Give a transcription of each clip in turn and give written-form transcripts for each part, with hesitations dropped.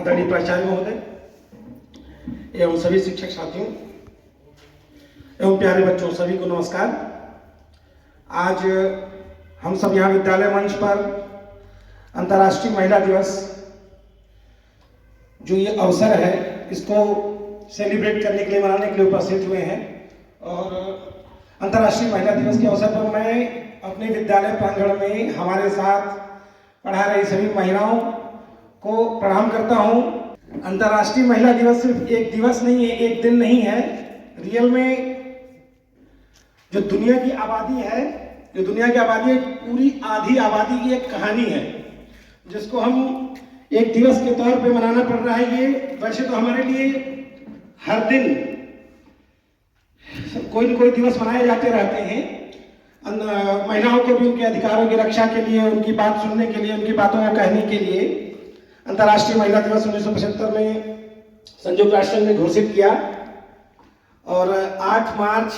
आदरणीय प्राचार्य महोदय एवं सभी शिक्षक साथियों एवं प्यारे बच्चों, सभी को नमस्कार। आज हम सब यहाँ विद्यालय मंच पर अंतर्राष्ट्रीय महिला दिवस जो ये अवसर है इसको सेलिब्रेट करने के लिए, मनाने के लिए उपस्थित हुए हैं। और अंतर्राष्ट्रीय महिला दिवस के अवसर पर मैं अपने विद्यालय प्रांगण में हमारे साथ पढ़ा रही सभी महिलाओं को प्रणाम करता हूँ। अंतर्राष्ट्रीय महिला दिवस सिर्फ एक दिवस नहीं है, एक दिन नहीं है। रियल में जो दुनिया की आबादी है, पूरी आधी आबादी की एक कहानी है जिसको हम एक दिवस के तौर पे मनाना पड़ रहा है। ये वैसे तो हमारे लिए हर दिन कोई न कोई दिवस मनाए जाते रहते हैं। महिलाओं को भी उनके अधिकारों की रक्षा के लिए, उनकी बात सुनने के लिए, उनकी बातों को कहने के लिए अंतर्राष्ट्रीय महिला दिवस 1975 में संयुक्त राष्ट्र ने घोषित किया और 8 मार्च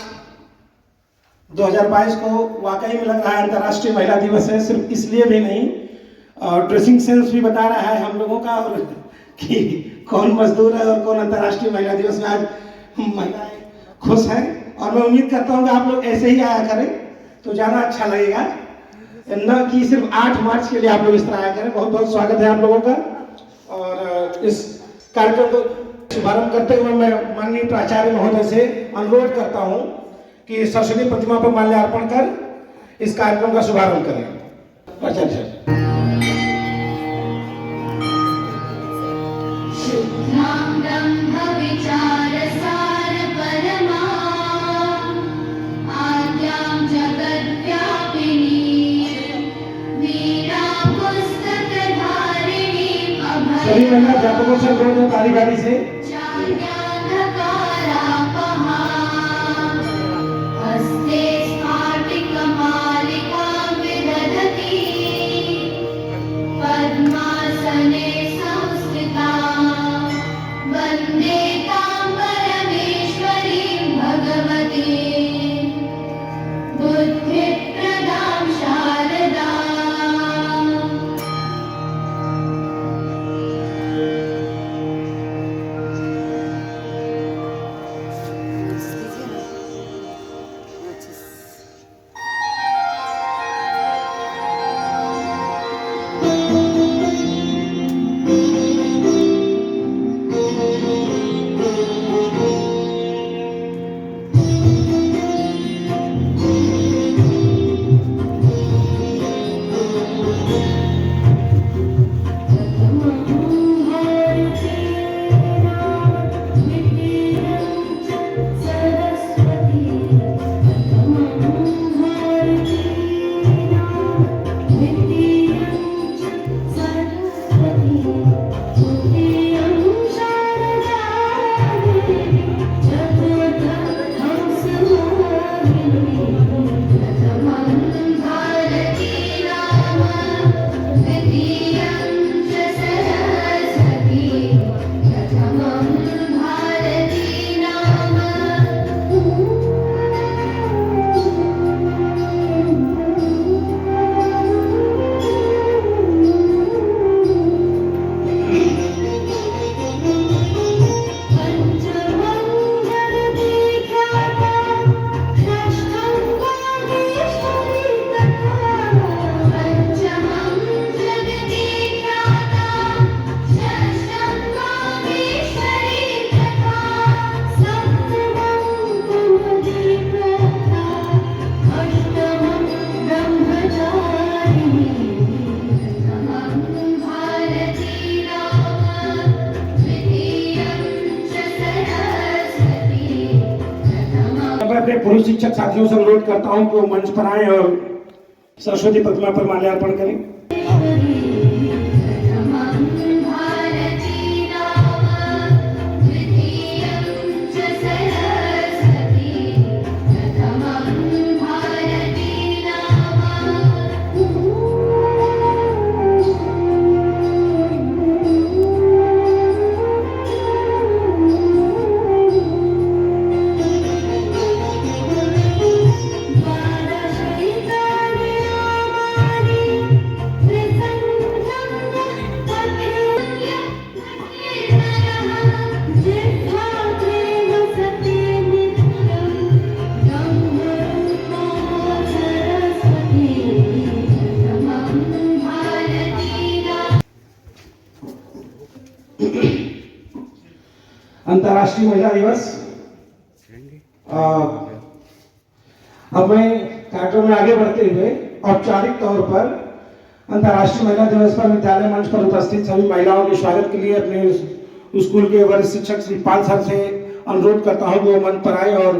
2022 को वाकई में लग रहा है अंतर्राष्ट्रीय महिला दिवस है। सिर्फ इसलिए भी नहीं, ड्रेसिंग सेंस भी बता रहा है हम लोगों का और कि कौन मजदूर है और कौन अंतर्राष्ट्रीय महिला दिवस में आज महिलाएं खुश हैं। और मैं उम्मीद करता हूँ कि आप लोग ऐसे ही आया करें तो ज़्यादा अच्छा लगेगा, न कि सिर्फ 8 मार्च के लिए आप लोग इस तरह आया करें। बहुत बहुत स्वागत है आप लोगों का। और इस कार्यक्रम को शुभारंभ करते हुए मैं माननीय प्राचार्य महोदय से अनुरोध करता हूँ कि सरस्वती प्रतिमा पर माल्यार्पण कर इस कार्यक्रम का शुभारंभ करें। प्राचार्य साहब। सभी महिला अध्यापकों से अनुरोध है ताली बारी से। पुरुष शिक्षक साथियों से अनुरोध करता हूं कि वो मंच पर आए और सरस्वती प्रतिमा पर माल्यार्पण करें। अंतर्राष्ट्रीय महिला दिवस। अब मैं कार्यक्रम में आगे बढ़ते हुए औपचारिक तौर पर अंतर्राष्ट्रीय महिला दिवस पर विद्यालय मंच पर उपस्थित सभी महिलाओं के स्वागत के लिए अपने स्कूल के वरिष्ठ शिक्षक श्री पाल सर से अनुरोध करता हूं कि वो मंच पर आए और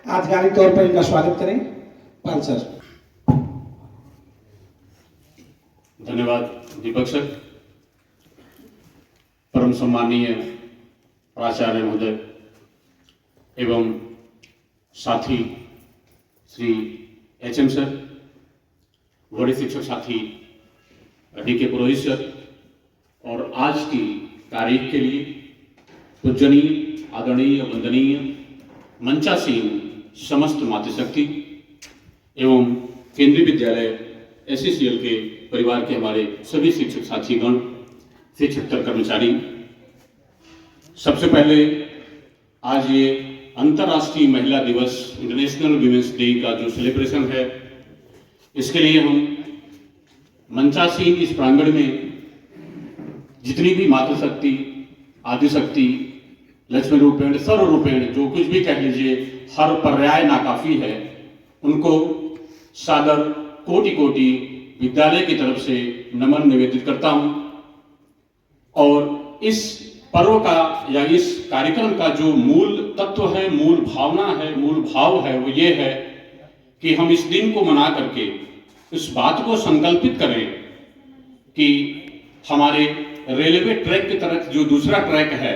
आधिकारिक तौर पर इनका स्वागत करें। पाल सर। धन्यवाद दीपक सर। परम सम्मानीय प्राचार्य महोदय एवं साथी श्री HM सर, वरिष्ठ शिक्षक साथी DK पुरोहित सर, और आज की तारीख के लिए पूजनीय, आदरणीय, वंदनीय, मंचासीन समस्त मातृशक्ति एवं केंद्रीय विद्यालय SCCL के परिवार के हमारे सभी शिक्षक साथीगण, शिक्षक कर्मचारी, सबसे पहले आज ये अंतर्राष्ट्रीय महिला दिवस, इंटरनेशनल वीमेंस डे का जो सेलिब्रेशन है, इसके लिए हम मंचासीन इस प्रांगण में जितनी भी मातृशक्ति, आदिशक्ति, लक्ष्मी रूपेण, सर्व रूपेण, जो कुछ भी कह लीजिए, हर पर्याय नाकाफी है, उनको सादर कोटि कोटि विद्यालय की तरफ से नमन निवेदित करता हूं। और इस पर्व का या इस कार्यक्रम का जो मूल तत्व है, मूल भावना है, मूल भाव है, वो ये है कि हम इस दिन को मना करके इस बात को संकल्पित करें कि हमारे रेलवे ट्रैक की तरफ जो दूसरा ट्रैक है,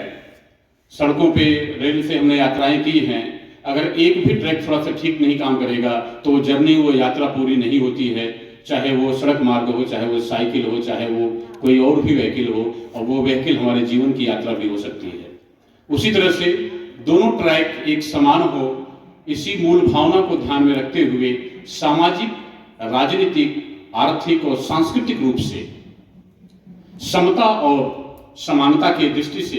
सड़कों पे रेल से हमने यात्राएं की हैं, अगर एक भी ट्रैक थोड़ा सा ठीक नहीं काम करेगा तो वो जर्नी, वो यात्रा पूरी नहीं होती है। चाहे वो सड़क मार्ग हो, चाहे वो साइकिल हो, चाहे वो कोई और भी व्हीकल हो, और वो व्हीकल हमारे जीवन की यात्रा भी हो सकती है। उसी तरह से दोनों ट्रैक एक समान हो, इसी मूल भावना को ध्यान में रखते हुए सामाजिक, राजनीतिक, आर्थिक और सांस्कृतिक रूप से समता और समानता की दृष्टि से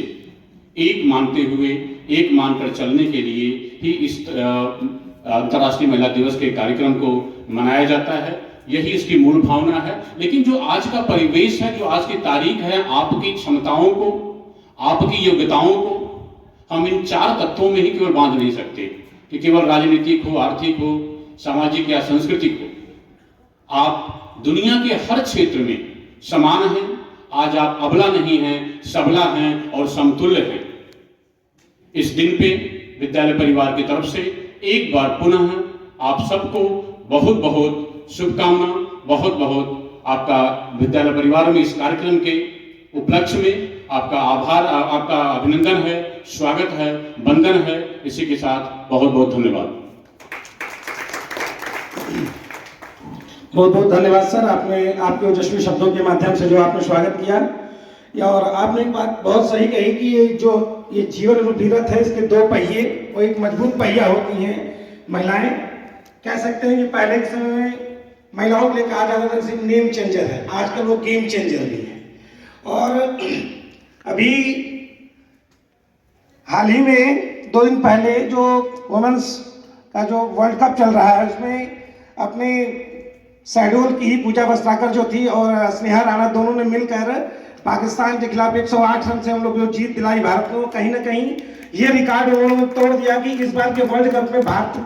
एक मानते हुए, एक मानकर चलने के लिए ही इस अंतर्राष्ट्रीय महिला दिवस के कार्यक्रम को मनाया जाता है। यही इसकी मूल भावना है। लेकिन जो आज का परिवेश है, जो आज की तारीख है, आपकी क्षमताओं को, आपकी योग्यताओं को हम इन 4 तत्वों में ही केवल बांध नहीं सकते कि केवल राजनीतिक हो, आर्थिक हो, सामाजिक या सांस्कृतिक हो। आप दुनिया के हर क्षेत्र में समान हैं। आज आप अबला नहीं हैं, सबला हैं और समतुल्य हैं। इस दिन पे विद्यालय परिवार की तरफ से एक बार पुनः आप सबको बहुत बहुत शुभकामना, बहुत बहुत आपका विद्यालय परिवार में इस कार्यक्रम के उपलक्ष्य में आपका आभार, आपका अभिनंदन है, स्वागत है, वंदन है। इसी के साथ बहुत बहुत धन्यवाद। बहुत बहुत धन्यवाद सर, आपने आपके ओजस्वी शब्दों के माध्यम से जो आपने स्वागत किया। और आपने एक बात बहुत सही कही कि ये जीवन रूपी रथ है, इसके 2 पहिए और एक मजबूत पहिया होती हैं महिलाएं। कह सकते हैं कि पहले के समय में महिलाओं के लिए कहा जाता था सिर्फ नेम चेंजर है, आजकल वो गेम चेंजर भी है। और अभी हाल ही में 2 दिन पहले जो वुमेन्स का जो वर्ल्ड कप चल रहा है, उसमें अपने शहडोल की ही पूजा वस्त्राकर जो थी और स्नेहा राणा, दोनों ने मिलकर पाकिस्तान के खिलाफ 108 रन से हम लोग जो जीत दिलाई भारत को। कहीं ना कहीं ये रिकॉर्ड उन्होंने तोड़ दिया कि इस बार के वर्ल्ड कप में भारत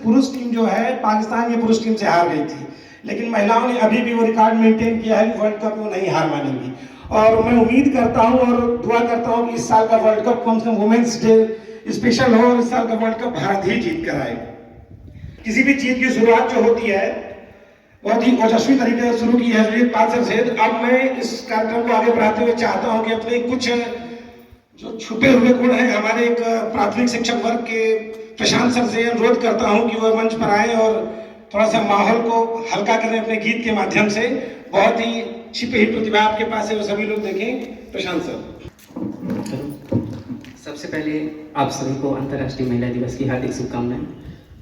पुरुष टीम जो है, पाकिस्तान की पुरुष टीम से हार गई थी, लेकिन महिलाओं ने अभी भी वो रिकॉर्ड मेंटेन किया है कि वर्ल्ड कप में नहीं हार मानेंगी। और मैं उम्मीद करता हूँ और दुआ करता हूँ कि इस साल का वर्ल्ड कप कम से कम वुमेन्स डे स्पेशल हो और इस साल का वर्ल्ड कप भारत ही जीत कर आए। किसी भी चीज की शुरुआत जो होती है बहुत ही ओजस्वी तरीके से शुरू की है पाल सर से। अब मैं इस कार्यक्रम को आगे बढ़ाते हुए चाहता हूं कि अपने कुछ जो छुपे हुए गुण हैं हमारे एक प्राथमिक शिक्षक वर्ग के प्रशांत सर से अनुरोध करता हूं कि वह मंच पर आए और थोड़ा सा माहौल को हल्का करें अपने गीत के माध्यम से। बहुत ही छिपी हुई प्रतिभा आपके पास है, वो सभी लोग देखें। प्रशांत सर। सबसे पहले आप सभी को अंतर्राष्ट्रीय महिला दिवस की हार्दिक शुभकामनाएं।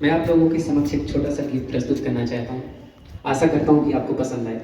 मैं आप लोगों के समक्ष एक छोटा सा गीत प्रस्तुत करना चाहता हूँ। आशा करता हूँ कि आपको पसंद आए।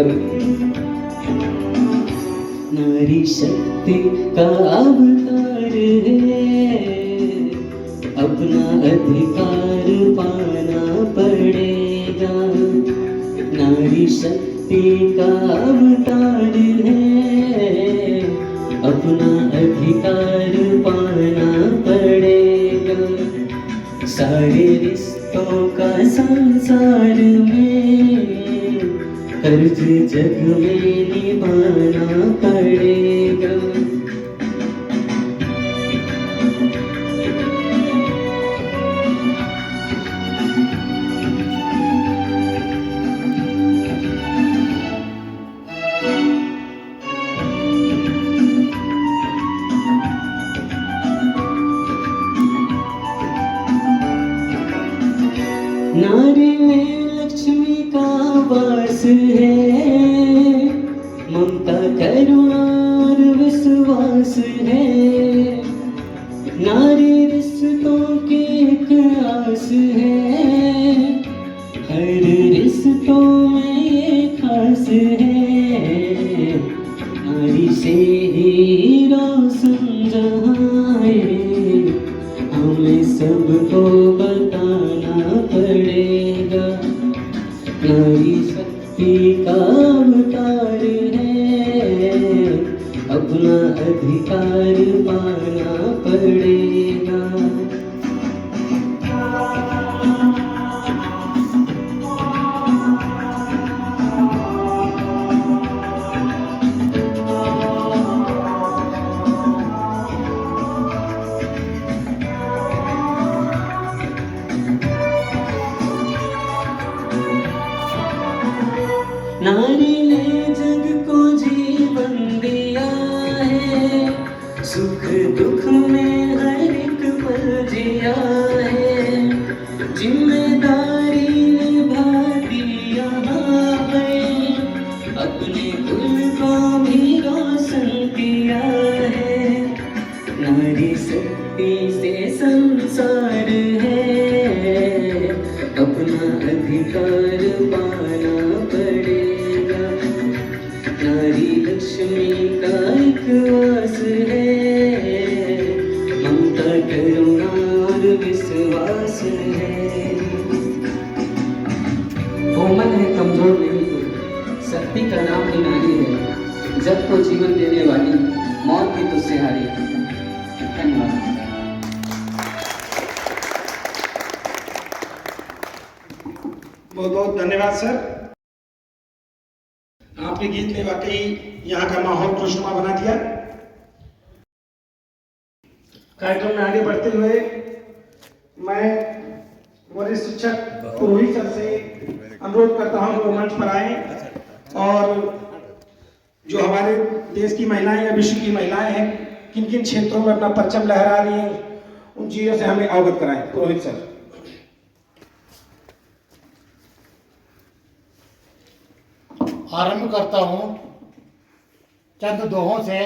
करो। नारी शक्ति का अवतार है, अपना अधिकार पाना पड़ेगा। नारी शक्ति का अवतार है, अपना अधिकार पाना पड़ेगा। सारे रिश्तों का संसार में कर्ज जग में निभाना पड़ेगा। नारी में लक्ष्मी का वास है, ममता करुणा और विश्वास है। नारी रिश्तों की एक आस है, हर रिश्तों में ये खास है। नारी से ही रोशन जहाँ है, हमें सबको बताना पड़ेगा। नारी शक्ति का अवतार है, अपना अधिकार पाना पड़ेगा। नारी ने जग को जीवन दिया है, सुख दुख में हर एक पल जिया है। जिम्मेदारी निभाती यहाँ है, अपने कुल को भी रोशन किया है। नारी शक्ति से संसार है, अपना अधिकार पाना पड़ेगा। नारी लक्ष्मी का एक वास है, ममता करुणा और विश्वास है। कोमल है कमजोर नहीं कोई, शक्ति का नाम ही नारी है। जग को जीवन देने वाली, मौत भी तुझसे हारी। धन्यवाद। बहुत बहुत धन्यवाद सर। आपके गीत ने वाकई यहाँ का माहौल खुशनुमा बना दिया। कार्यक्रम में आगे बढ़ते हुए मैं वरिष्ठ शिक्षक पुरोहित सर से अनुरोध करता हूँ कि वो मंच पर आए और जो हमारे देश की महिलाएं या विश्व की महिलाएं हैं, किन किन क्षेत्रों में अपना परचम लहरा रही हैं, उन चीज़ों से हमें अवगत कराएं। पुरोहित सर। आरंभ करता हूं चंद दोहों से।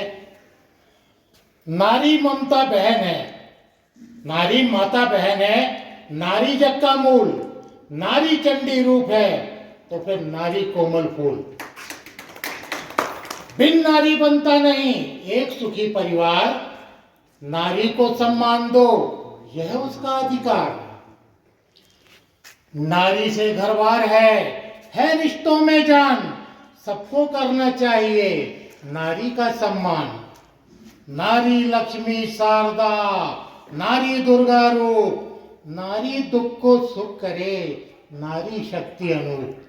नारी ममता बहन है, नारी माता बहन है, नारी जग का मूल, नारी चंडी रूप है, तो फिर नारी कोमल फूल। बिन नारी बनता नहीं एक सुखी परिवार, नारी को सम्मान दो यह उसका अधिकार। नारी से घरबार है रिश्तों में जान, सबको करना चाहिए नारी का सम्मान। नारी लक्ष्मी शारदा, नारी दुर्गा रूप, नारी दुख को सुख करे, नारी शक्ति अनूप।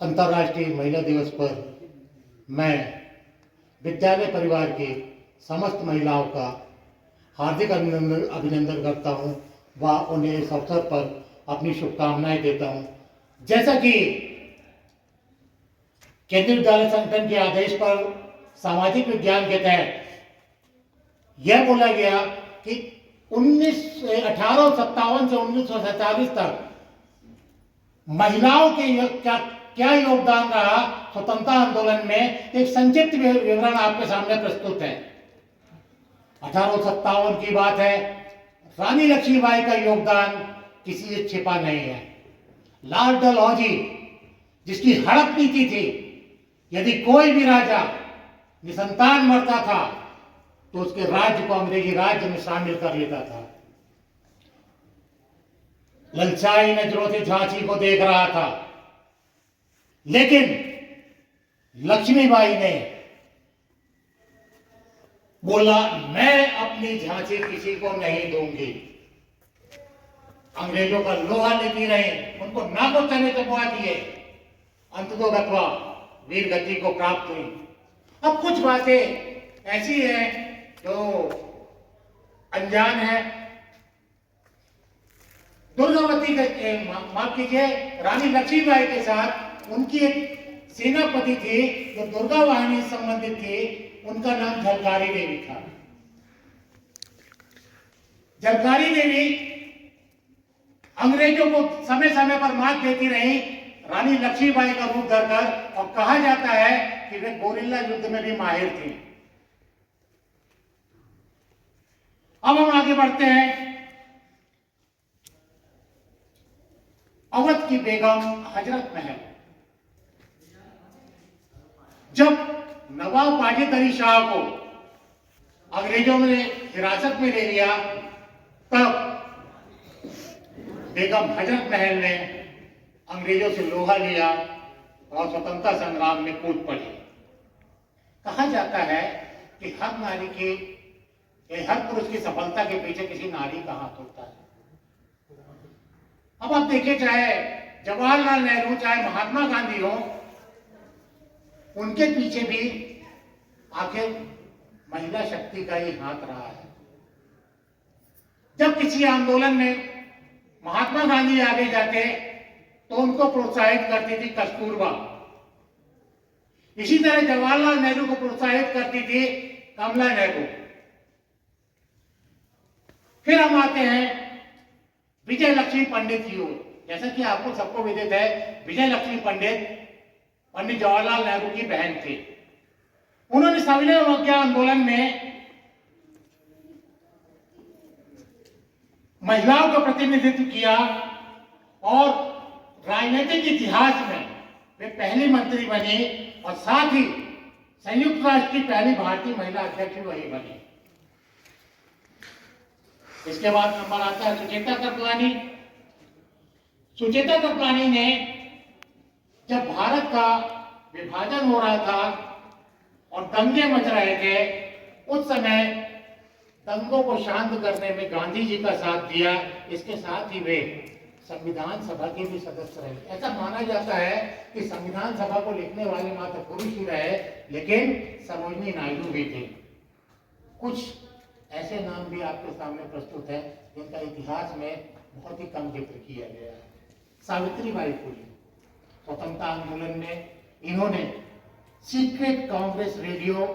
अंतर्राष्ट्रीय महिला दिवस पर मैं विद्यालय परिवार की समस्त महिलाओं का हार्दिक अभिनंदन करता हूं व उन्हें इस अवसर पर अपनी शुभकामनाएं देता हूं। जैसा कि केंद्रीय विद्यालय संगठन के आदेश पर सामाजिक विज्ञान के तहत यह बोला गया कि 1857 से 1947 तक महिलाओं के क्या योगदान रहा स्वतंत्रता आंदोलन में, एक संक्षिप्त विवरण आपके सामने प्रस्तुत है। 1857 की बात है। रानी लक्ष्मीबाई का योगदान किसी से छिपा नहीं है। लॉर्ड डलहौजी जिसकी हड़प नीति थी। यदि कोई भी राजा निसंतान मरता था तो उसके राज्य को अंग्रेजी राज्य में शामिल कर लेता था। ललचाई नजरों से झांसी को देख रहा था, लेकिन लक्ष्मीबाई ने बोला, मैं अपनी झांसी किसी को नहीं दूंगी। अंग्रेजों का लोहा लेती रहे, उनको नाकों तले चबवा दिए, अंततोगत्वा वीर गति को प्राप्त हुई। अब कुछ बातें ऐसी हैं जो अनजान है। दुर्गावती के माफ कीजिए, रानी लक्ष्मीबाई के साथ उनकी एक सेनापति थी जो दुर्गा वाहिनी से संबंधित थी, उनका नाम झलकारी देवी था। झलकारी देवी अंग्रेजों को समय समय पर मात देती रही, रानी लक्ष्मीबाई का रूप धरकर, और कहा जाता है कि वे गोरिल्ला युद्ध में भी माहिर थी। अब हम आगे बढ़ते हैं। अवध की बेगम हजरत महल। जब नवाब वाजिद अली शाह को अंग्रेजों ने हिरासत में ले लिया, तब बेगम हजरत महल ने अंग्रेजों से लोहा लिया और स्वतंत्रता संग्राम में कूद पड़ी। कहा जाता है कि हर नारी की, हर पुरुष की सफलता के पीछे किसी नारी का हाथ होता है। अब आप देखिए, चाहे जवाहरलाल नेहरू, चाहे महात्मा गांधी हो, उनके पीछे भी आखिर महिला शक्ति का ही हाथ रहा है। जब किसी आंदोलन में महात्मा गांधी आगे जाते तो उनको प्रोत्साहित करती थी कस्तूरबा। इसी तरह जवाहरलाल नेहरू को प्रोत्साहित करती थी कमला नेहरू। फिर हम आते हैं विजय लक्ष्मी पंडित की ओर। जैसा कि आपको सबको विदित है, विजय लक्ष्मी पंडित पंडित जवाहरलाल नेहरू की बहन थी। उन्होंने सविनय अवज्ञा आंदोलन में महिलाओं का प्रतिनिधित्व किया और राजनीतिक इतिहास में वे पहली मंत्री बनी और साथ ही संयुक्त राष्ट्र की पहली भारतीय महिला अध्यक्ष वही बनी। इसके बाद नंबर आता है सुचेता कृपलानी। सुचेता कृपलानी ने, जब भारत का विभाजन हो रहा था और दंगे मच रहे थे, उस समय दंगों को शांत करने में गांधी जी का साथ दिया। इसके साथ ही वे संविधान सभा के भी सदस्य रहे। ऐसा माना जाता है कि संविधान सभा को लिखने वाले मात्र पुरुष ही रहे, लेकिन सरोजिनी नायडू भी थे। कुछ ऐसे नाम भी आपके सामने प्रस्तुत है जिनका इतिहास में बहुत ही कम जिक्र किया गया है। सावित्रीबाई फुले, स्वतंत्रता आंदोलन में इन्होंने सीक्रेट कांग्रेस रेडियो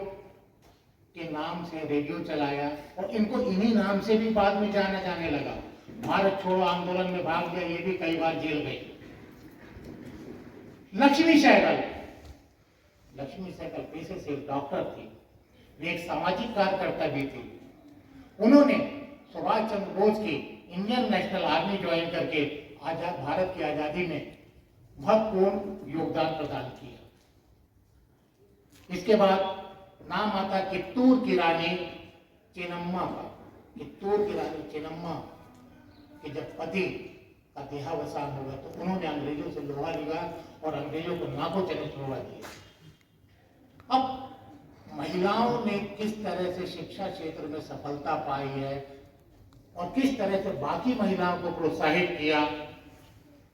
के नाम से रेडियो चलाया और इनको इन्हीं नाम से भी बाद में जाना जाने लगा। भारत छोड़ो आंदोलन में भाग लिया, ये भी कई बार जेल गई। लक्ष्मी सहगल। लक्ष्मी सहगल पेशे से डॉक्टर थी, वे एक सामाजिक कार्यकर्ता भी थी। उन्होंने सुभाष चंद्र बोस की इंडियन नेशनल आर्मी ज्वाइन करके आजाद भारत की आजादी में महत्वपूर्ण योगदान प्रदान किया। इसके बाद नाम आता कित्तूर की रानी चेन्नम्मा का। कित्तूर की रानी चेन्नम्मा के जब पति का देहावसान हुआ तो उन्होंने अंग्रेजों से लोहा लिया और अंग्रेजों को नाकों चले छुड़वा दिया। अब महिलाओं ने किस तरह से शिक्षा क्षेत्र में सफलता पाई है और किस तरह से बाकी महिलाओं को प्रोत्साहित किया,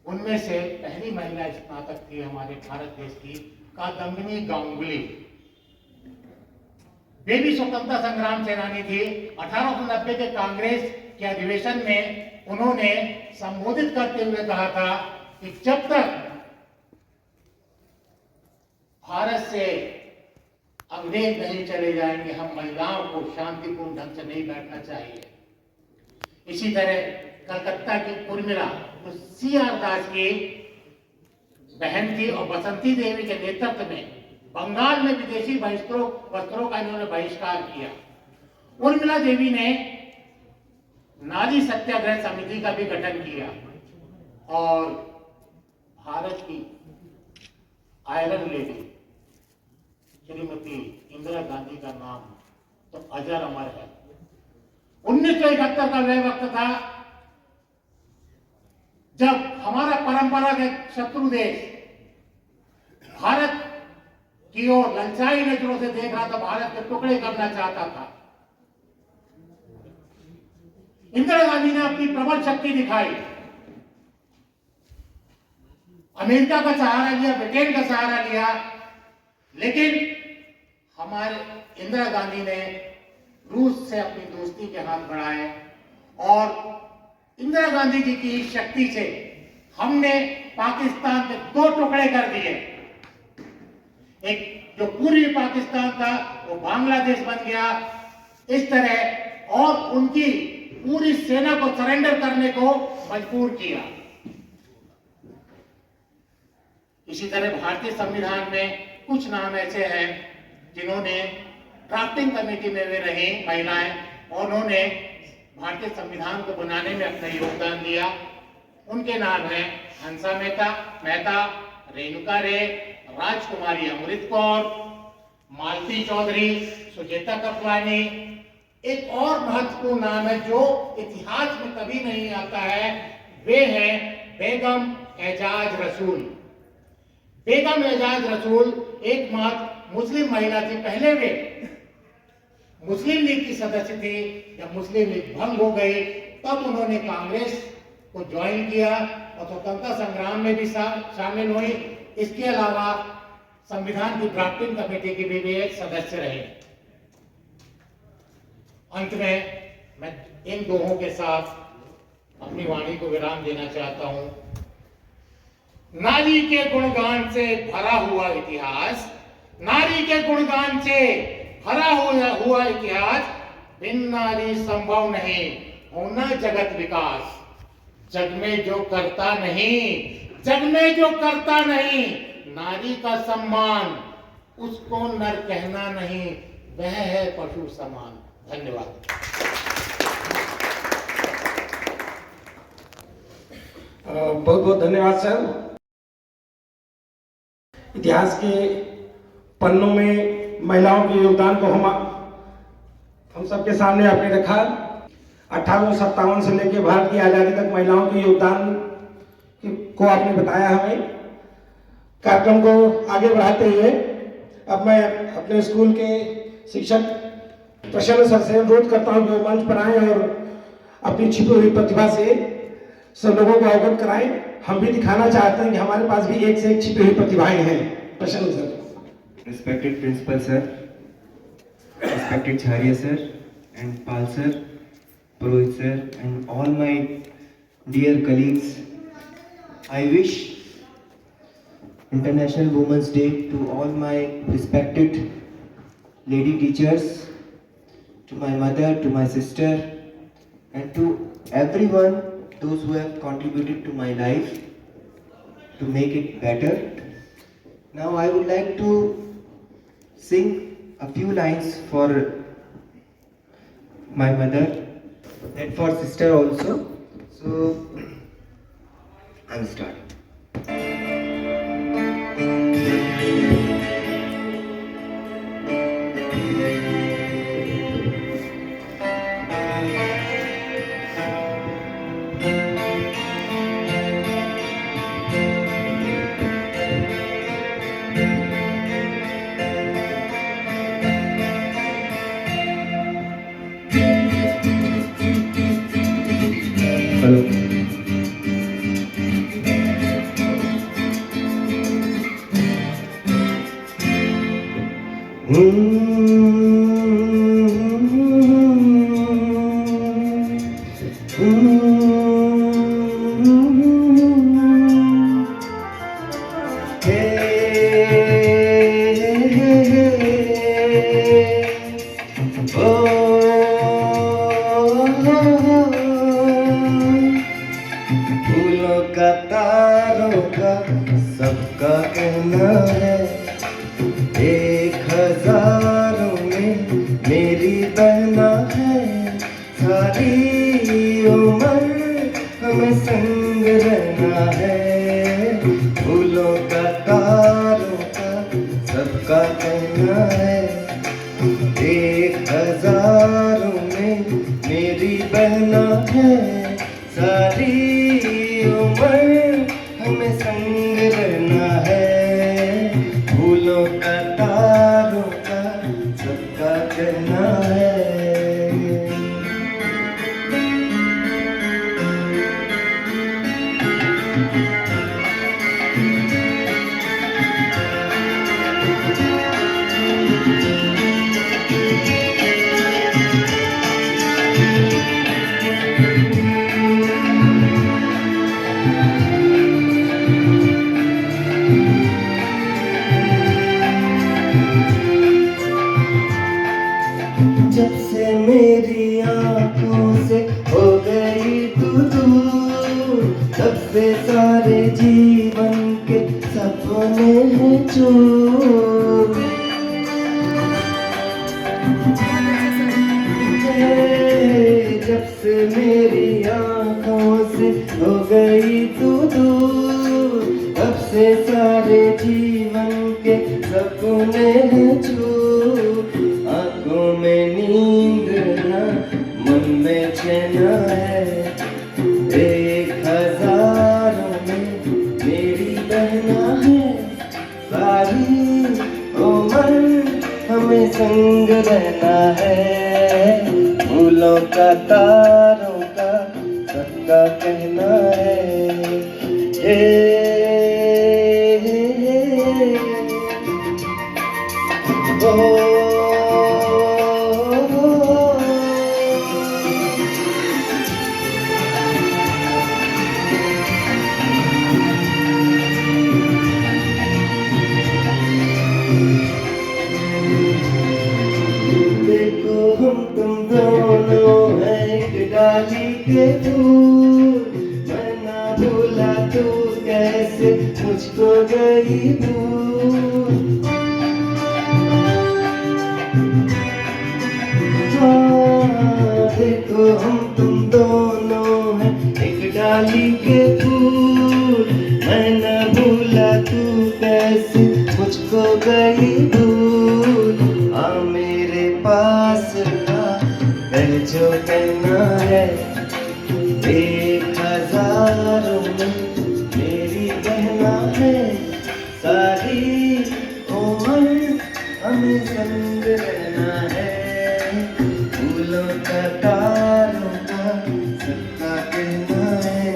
उनमें से पहली महिला स्नातक थी हमारे भारत देश की कादम्बिनी गांगुली। वे भी स्वतंत्रता संग्राम सेनानी थी। 1890 के कांग्रेस के अधिवेशन में उन्होंने संबोधित करते हुए कहा था कि जब तक भारत से अंग्रेज नहीं चले जाएंगे, हम महिलाओं को शांतिपूर्ण ढंग से नहीं बैठना चाहिए। इसी तरह कलकत्ता की उर्मिला तो C.R. दास की बहन थी और बसंती देवी के नेतृत्व में बंगाल में विदेशी वस्त्रों का इन्होंने बहिष्कार किया। उर्मिला देवी ने नारी सत्याग्रह समिति का भी गठन किया और भारत की आयरन लेडी श्रीमती इंदिरा गांधी का नाम तो अजर अमर है। 1971 का वह वक्त था जब हमारा परंपरागत शत्रु देश भारत की ओर ललचाई नजरों से देख रहा था, भारत के टुकड़े करना चाहता था। इंदिरा गांधी ने अपनी प्रबल शक्ति दिखाई, अमेरिका का सहारा लिया, ब्रिटेन का सहारा लिया, लेकिन हमारे इंदिरा गांधी ने रूस से अपनी दोस्ती के हाथ बढ़ाए और इंदिरा गांधी जी की शक्ति से हमने पाकिस्तान के 2 टुकड़े कर दिए। एक जो पूर्वी पाकिस्तान था वो बांग्लादेश बन गया। इस तरह और उनकी पूरी सेना को सरेंडर करने को मजबूर किया। इसी तरह भारतीय संविधान में कुछ नाम ऐसे हैं जिन्होंने ड्राफ्टिंग कमेटी में वे रही महिलाएं और उन्होंने भारतीय संविधान को बनाने में अपना योगदान दिया। उनके नाम हैं हंसा मेहता, रेणुका रे, राजकुमारी अमृत कौर, मालती चौधरी, सुचेता कपलानी। एक और महत्वपूर्ण नाम है जो इतिहास में कभी नहीं आता है, वे हैं बेगम एजाज रसूल। बेगम एजाज रसूल एकमात्र मुस्लिम महिला थी। पहले वे मुस्लिम लीग की सदस्य थी। जब मुस्लिम लीग भंग हो गई तब उन्होंने कांग्रेस को ज्वाइन किया और स्वतंत्रता संग्राम में भी शामिल हुई। इसके अलावा संविधान की ड्राफ्टिंग कमेटी की भी वे एक सदस्य रहे। अंत में मैं इन दोहों के साथ अपनी वाणी को विराम देना चाहता हूं। नारी के गुणगान से भरा हुआ इतिहास, नारी के गुणगान से भरा हुआ इतिहास, बिन नारी संभव नहीं होना जगत विकास। जग में जो करता नहीं, जग में जो करता नहीं, नारी का सम्मान, उसको नर कहना नहीं, वह है पशु समान। धन्यवाद। बहुत बहुत धन्यवाद सर। इतिहास के पन्नों में महिलाओं के योगदान को हम सबके सामने आपने रखा। 1857 से लेकर भारत की आज़ादी तक महिलाओं के योगदान को आपने बताया हमें। कार्यक्रम को आगे बढ़ाते हुए अब मैं अपने स्कूल के शिक्षक प्रसन्न सर से अनुरोध करता हूं कि वो मंच पर आएं और अपनी छिपी हुई प्रतिभा से सब लोगों को अवगत कराएं। हम भी दिखाना चाहते हैं कि हमारे पास भी एक से एक छिपी हुई प्रतिभाएं हैं। प्रसन्न sir. Respected Principal Sir, respected Charya Sir and Pal Sir, Purohit Sir and all my dear colleagues, I wish International Women's Day to all my respected lady teachers, to my mother, to my sister and to everyone those who have contributed to my life to make it better. Now I would like to sing a few lines for my mother and for sister also. So I'm starting. Hello. फूलों का तारों का सबका कहना है, 1000 में मेरी बहना है। सारी उम्र हमें संग रहना है। फूलों का तारों कहना है। 1000 में मेरी बहना है, सारी उम्र हमें संग रहना है। फूलों का तारों का सबका कहना है। जब से मेरी आंखों से हो गई तू दूर, तब से सारे जीवन के सपने हैं चूर। जब से मेरी आंखों से हो गई तू दूर, तब से सारे जीवन के सपने हैं चूर। आंखों में नींद ना, मन में चैन है। 1000 में मेरी बहना है, सारी उम्र हमें संग रहना है। फूलों का तारों का सबका कहना है। देखो हम तुम दोनों हैं एक डाली के फूल, मैं ना भूला तू कैसे मुझको गई भूल। देखो हम तुम दोनों हैं एक डाली के फूल, मैं न भूला तू कैसे मुझको गई भूल। आ मेरे पास आ, कह जो कहना है। 1000 में मेरी बहना है, सारी उम्र हमें संग रहना है। फूलों का तारों का सबका कहना है।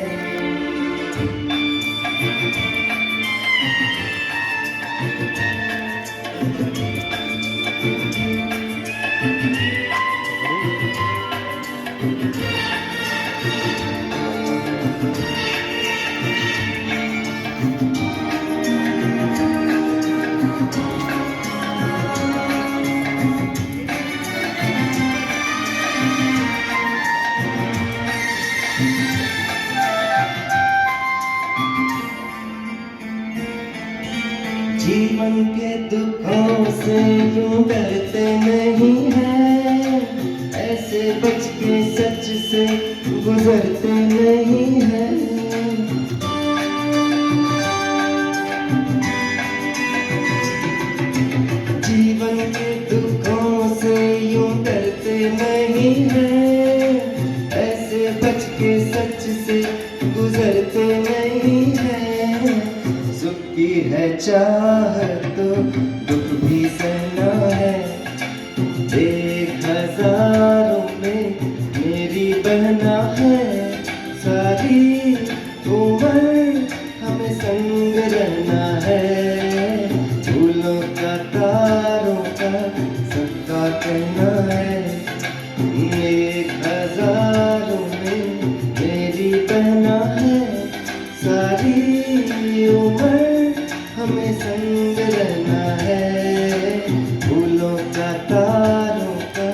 जीवन के दुखों से यूं डरते नहीं हैं, ऐसे बच के सच से गुजरते नहीं हैं। जीवन के दुखों से यूं डरते नहीं हैं, ऐसे बच के सच से गुजरते नहीं हैं। सुख की है चाह तो दुख भी सहना है। 1000 में मेरी बहना है, सारी उम्र हमें संग रहना है। फूलों का तारों का सबका कहना है। 1000 में मेरी बहना है, सारी उम्र हमें संग रहना है। फूलों का तारों का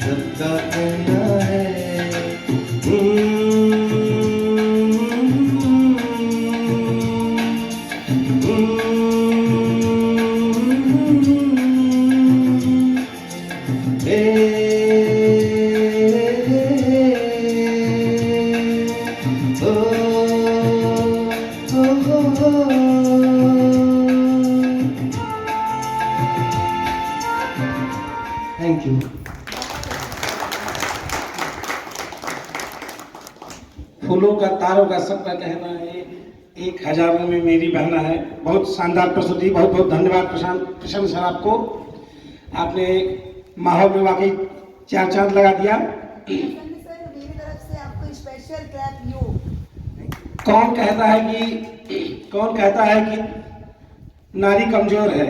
सबका कहना है। Thank you. फूलों का तारों का सबका कहना है, एक हजारों में मेरी बहना है। बहुत शानदार प्रस्तुति, बहुत बहुत धन्यवाद प्रशांत सर आपको। आपने माहौल में वाकई चार चांद लगा दिया। सर मेरी तरफ से आपको स्पेशल क्लैप यू। कौन कहता है कि नारी कमजोर है,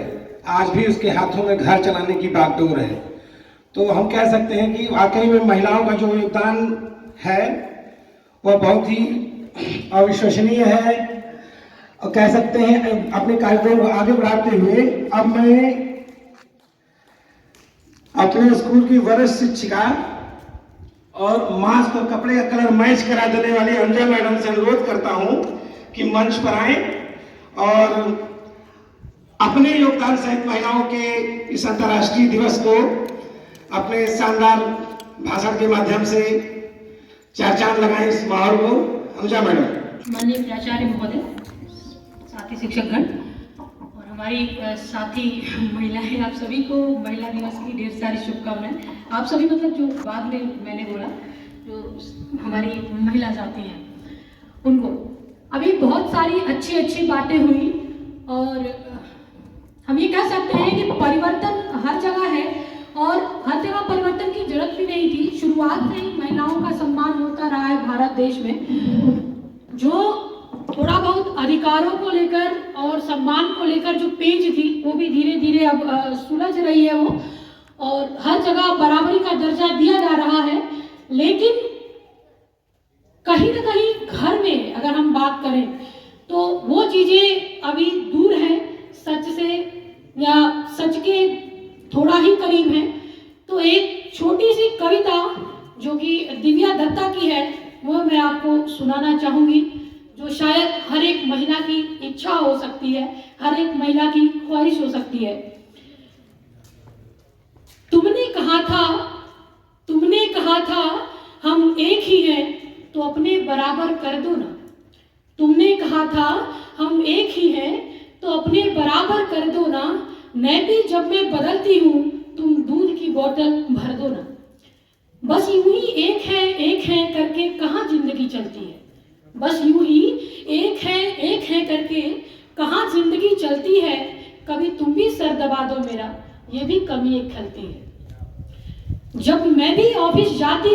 आज भी उसके हाथों में घर चलाने की बागडोर है। तो हम कह सकते हैं कि वाकई में महिलाओं का जो योगदान है वह बहुत ही अविश्वसनीय है। और कह सकते हैं अपने कार्यक्रम को आगे बढ़ाते हुए अब मैं अपने स्कूल की वरिष्ठ शिक्षिका और मास्क और कपड़े का कलर मैच करा देने वाली अंजा मैडम से अनुरोध करता हूं कि मंच पर आए और अपने योगदान सहित महिलाओं के इस अंतर्राष्ट्रीय दिवस को अपने शानदार भाषण के माध्यम से चार चांद लगाएं इस माहौल को। अनुजा मैडम। माननीय प्राचार्य महोदय, साथी शिक्षकगण और हमारी साथी महिलाएं, आप सभी को महिला दिवस की ढेर सारी शुभकामनाएं। आप सभी मतलब जो बाद में मैंने बोला, जो हमारी महिला साथी हैं उनको। अभी बहुत सारी अच्छी बातें हुई और हम ये कह सकते हैं कि परिवर्तन हर जगह है और हर जगह परिवर्तन की जरूरत भी नहीं थी। शुरुआत से ही महिलाओं का सम्मान होता रहा है भारत देश में। जो थोड़ा बहुत अधिकारों को लेकर और सम्मान को लेकर जो पेंच थी वो भी धीरे धीरे अब सुलझ रही है वो, और हर जगह बराबरी का दर्जा दिया जा रहा है। लेकिन कहीं ना कहीं घर में अगर हम बात करें तो वो चीजें अभी दूर हैं सच से, या सच के थोड़ा ही करीब है। तो एक छोटी सी कविता जो कि दिव्या दत्ता की है वो मैं आपको सुनाना चाहूंगी, जो शायद हर एक महिला की इच्छा हो सकती है, हर एक महिला की ख्वाहिश हो सकती है। तुमने कहा था हम एक ही हैं तो अपने बराबर कर दो ना। तुमने कहा था हम एक ही हैं तो अपने बराबर कर दो ना। नैपी जब मैं बदलती हूँ तुम दूध की बोतल भर दो ना। बस यूं ही एक है करके कहाँ जिंदगी चलती है। बस यूं ही एक है करके कहाँ जिंदगी चलती है। कभी तुम भी सर दबा दो मेरा, ये भी कमी एक खलती है। जब मैं भी ऑफिस जाती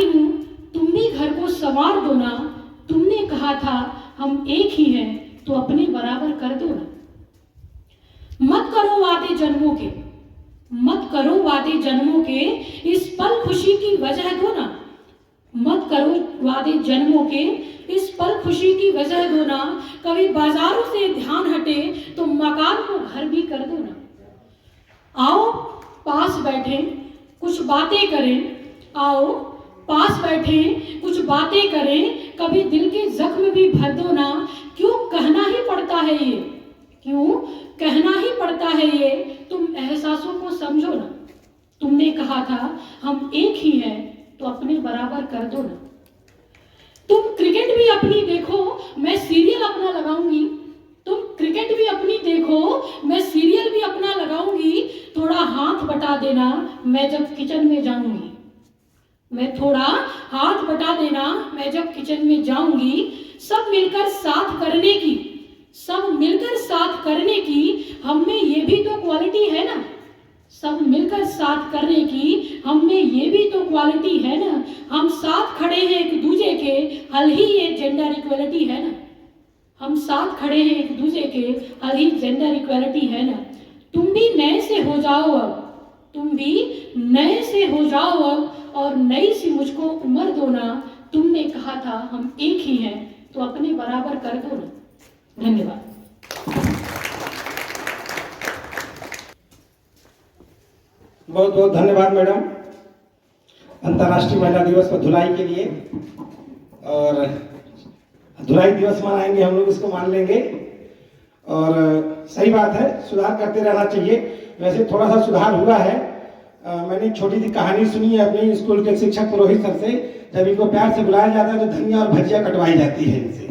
हूँ तुम भी घर को संवार दो ना। तुमने कहा था हम एक ही हैं तो अपने बराबर कर दो ना। मत करो वादे जन्मों के इस पल खुशी की वजह दो ना। मत करो वादे जन्मों के इस पल खुशी की वजह दो ना। कभी बाजारों से ध्यान हटे तो मकान को घर भी कर दो ना। आओ पास बैठे कुछ बातें करें, आओ पास बैठे कुछ बातें करें। कभी दिल के जख्म भी भर दो ना। क्यों कहना ही पड़ता है ये, तुम एहसासों को समझो ना। तुमने कहा था हम एक ही हैं तो अपने बराबर कर दो ना। तुम क्रिकेट भी अपनी देखो मैं सीरियल अपना लगाऊंगी। तुम क्रिकेट भी अपनी देखो मैं सीरियल भी अपना लगाऊंगी। थोड़ा हाथ बटा देना मैं जब किचन में जाऊंगी। थोड़ा हाथ बटा देना मैं जब किचन में जाऊंगी। सब मिलकर साथ करने की हम में ये भी तो क्वालिटी है ना। सब मिलकर साथ करने की हम में ये भी तो क्वालिटी है ना। हम साथ खड़े हैं एक दूसरे के, हल ही ये जेंडर इक्वलिटी है ना। हम साथ खड़े हैं एक दूसरे के, हल ही जेंडर इक्वलिटी है ना। तुम भी नए से हो जाओ अब और नई सी मुझको उम्र दो ना। तुमने कहा था हम एक ही हैं तो अपने बराबर कर दो ना। धन्यवाद। बहुत बहुत धन्यवाद मैडम अंतर्राष्ट्रीय महिला दिवस पर धुलाई के लिए। और धुलाई दिवस मनाएंगे हम लोग, इसको मान लेंगे। और सही बात है, सुधार करते रहना चाहिए। वैसे थोड़ा सा सुधार हुआ है। मैंने एक छोटी सी कहानी सुनी है अपने स्कूल के शिक्षक पुरोहित सर से। जब इनको प्यार से बुलाया जाता है तो धनिया और भजिया कटवाई जाती है इनसे।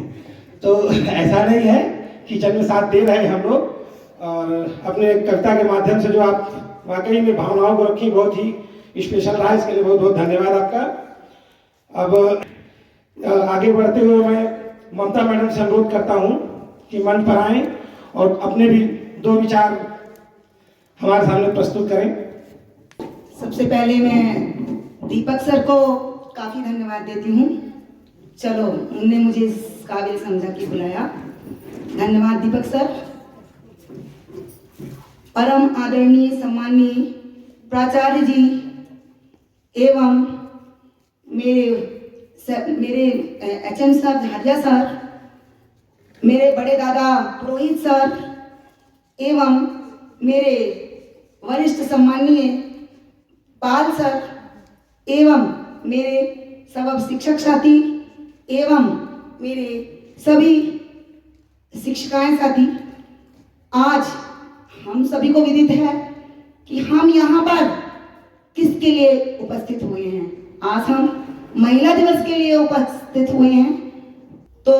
तो ऐसा नहीं है, किचन में साथ दे रहे हैं हम लोग। और अपने कविता के माध्यम से जो आप वाकई में भावनाओं को रखी, बहुत ही स्पेशल रहा। इसके लिए बहुत बहुत धन्यवाद आपका। अब आगे बढ़ते हुए मैं ममता मैडम से अनुरोध करता हूँ कि मंच पर आएं और अपने भी 2 विचार हमारे सामने प्रस्तुत करें। सबसे पहले मैं दीपक सर को काफ़ी धन्यवाद देती हूँ। चलो, उनने मुझे इस काबिल समझा कि बुलाया। धन्यवाद दीपक सर। परम आदरणीय सम्माननीय प्राचार्य जी एवं मेरे एचएम सर झारिया सर, मेरे बड़े दादा पुरोहित सर एवं मेरे वरिष्ठ सम्माननीय पाल सर एवं मेरे सब शिक्षक साथी एवं मेरे सभी शिक्षिकाएं साथी, आज हम सभी को विदित है कि हम यहाँ पर किसके लिए उपस्थित हुए हैं। आज हम महिला दिवस के लिए उपस्थित हुए हैं। तो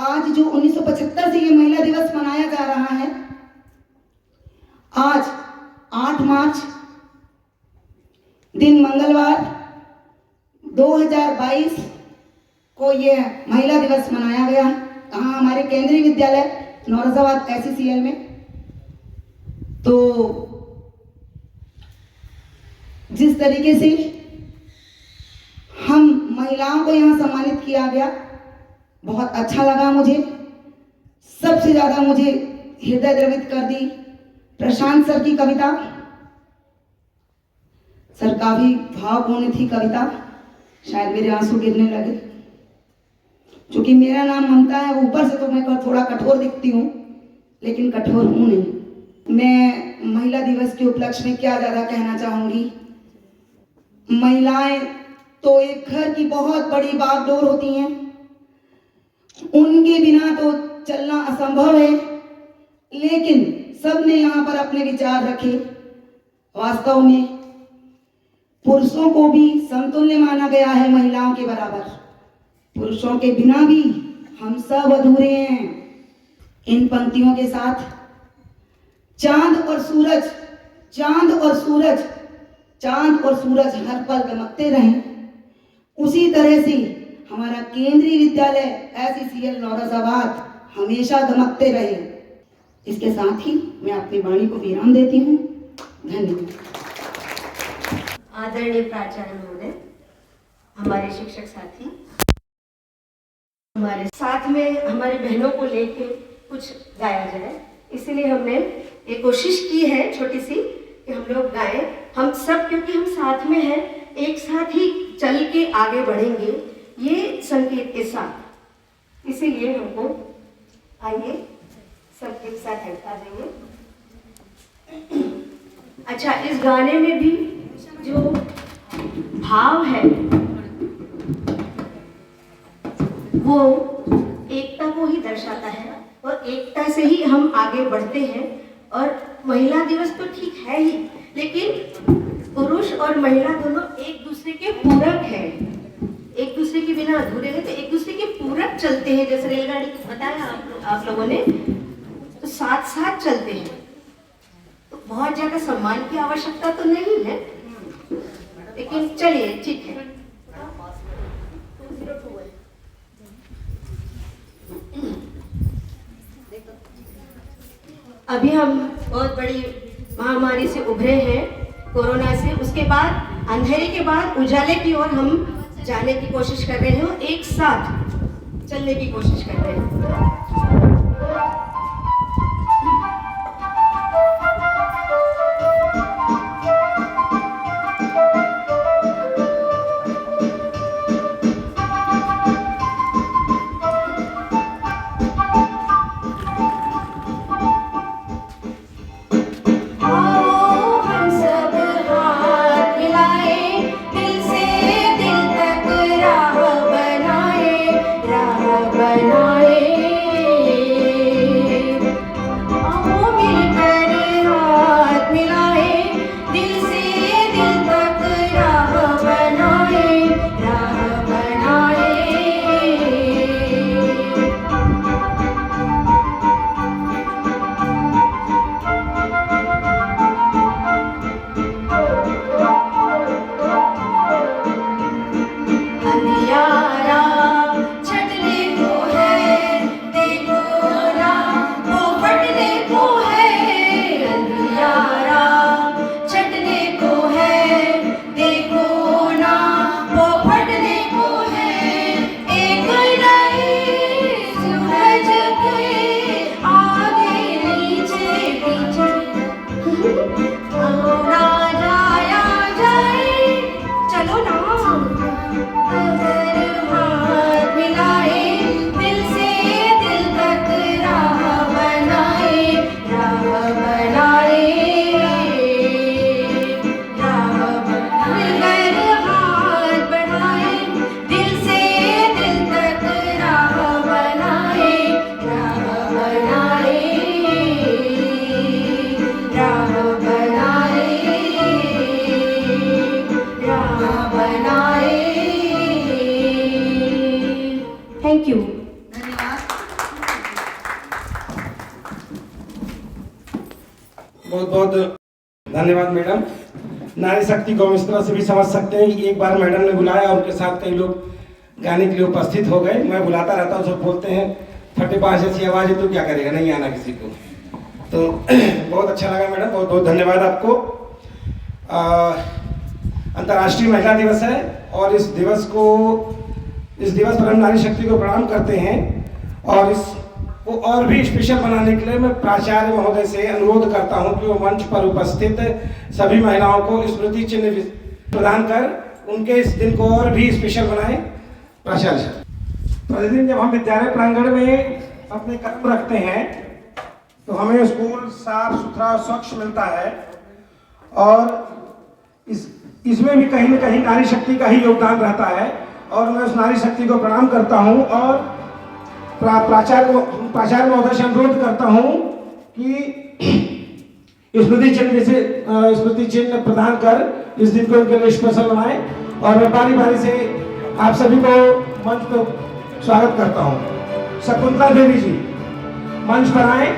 आज जो 1975 से ये महिला दिवस मनाया जा रहा है, आज 8 मार्च दिन मंगलवार 2022 को ये महिला दिवस मनाया गया। कहाँ? हमारे केंद्रीय विद्यालय नौरजाबाद SCCL में। तो जिस तरीके से हम महिलाओं को यहाँ सम्मानित किया गया, बहुत अच्छा लगा मुझे। सबसे ज़्यादा मुझे हृदय द्रवित कर दी प्रशांत सर की कविता। सर काफ़ी भावपूर्ण थी कविता, शायद मेरे आंसू गिरने लगे। क्योंकि मेरा नाम ममता है, ऊपर से तो मैं थोड़ा कठोर दिखती हूँ, लेकिन कठोर हूँ नहीं। मैं महिला दिवस के उपलक्ष्य में क्या ज़्यादा कहना चाहूँगी। महिलाएं तो एक घर की बहुत बड़ी बागडोर होती हैं, उनके बिना तो चलना असंभव है। लेकिन सबने यहाँ पर अपने विचार रखे। वास्तव में पुरुषों को भी समतुल्य माना गया है महिलाओं के बराबर। पुरुषों के बिना भी हम सब अधूरे हैं। इन पंक्तियों के साथ चांद और सूरज, चांद और सूरज, चांद और सूरज हर पल दमकते रहें, उसी तरह से हमारा केंद्रीय विद्यालय SCCL नौरजाबाद हमेशा दमकते रहे। इसके साथ ही मैं अपनी वाणी को विराम देती हूँ। धन्यवाद। आदरणीय प्राचार्य महोदय, हमारे शिक्षक साथी, हमारे साथ में हमारी बहनों को लेके कुछ गाया जाए, इसलिए हमने एक कोशिश की है छोटी सी कि हम लोग गाएं। हम सब क्योंकि हम साथ में हैं, एक साथ ही चल के आगे बढ़ेंगे ये संकेत के साथ, इसीलिए हमको आइए सबके साथ आ जाइए। अच्छा, इस गाने में भी जो भाव है वो एकता को ही दर्शाता है, और एकता से ही हम आगे बढ़ते हैं। और महिला दिवस तो ठीक है ही, लेकिन पुरुष और महिला दोनों एक दूसरे के पूरक हैं, एक दूसरे के बिना अधूरे हैं, तो एक दूसरे के पूरक चलते हैं। जैसे रेलगाड़ी को बताया आप लोगों ने, तो साथ साथ चलते हैं। तो बहुत ज़्यादा सम्मान की आवश्यकता तो नहीं है, लेकिन चलिए ठीक है। अभी हम बहुत बड़ी महामारी से उभरे हैं, कोरोना से। उसके बाद अंधेरे के बाद उजाले की ओर हम जाने की कोशिश कर रहे हैं और एक साथ चलने की कोशिश कर रहे हैं। बनाए बहुत बहुत धन्यवाद मैडम। नारी शक्ति को हम इस तरह से भी समझ सकते हैं कि एक बार मैडम ने बुलाया, उनके साथ कई लोग गाने के लिए उपस्थित हो गए। मैं बुलाता रहता हूँ, सब बोलते हैं फटे पाँच ऐसी आवाज़ है तो क्या करेगा, नहीं आना किसी को। तो बहुत अच्छा लगा मैडम, बहुत बहुत धन्यवाद आपको। अंतर्राष्ट्रीय महिला दिवस है और इस दिवस पर हम नारी शक्ति को प्रणाम करते हैं और इसको और भी स्पेशल बनाने के लिए मैं प्राचार्य महोदय से अनुरोध करता हूं कि वो मंच पर उपस्थित सभी महिलाओं को स्मृति चिन्ह प्रदान कर उनके इस दिन को और भी स्पेशल बनाएं। प्राचार्य साहब, प्रतिदिन जब हम विद्यालय प्रांगण में अपने कदम रखते हैं तो हमें स्कूल साफ सुथरा स्वच्छ मिलता है और इसमें भी कहीं न कहीं नारी शक्ति का ही योगदान रहता है और मैं उस नारी शक्ति को प्रणाम करता हूं और प्राचार्य महोदय से अनुरोध करता हूं कि स्मृति चिन्ह प्रदान कर इस दिन को उनके लिए स्पेशल बनाएं और मैं बारी बारी से आप सभी को मंच पर स्वागत करता हूं। शकुंतला देवी जी मंच पर आए।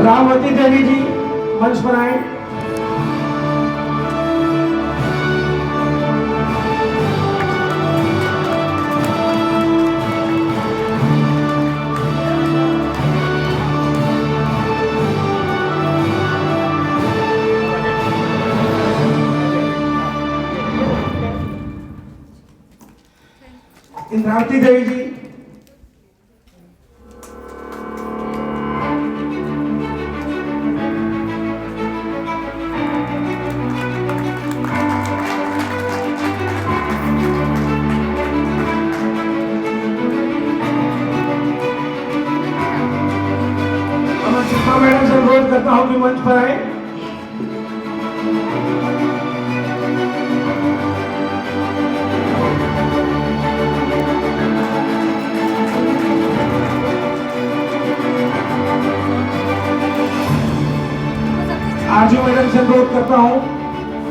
रामवती देवी जी मंच पर आए। इंद्रावती देवी जी, मैडम से अनुरोध करता हूं कि मंच पर आए। आरजू मैडम से अनुरोध करता हूं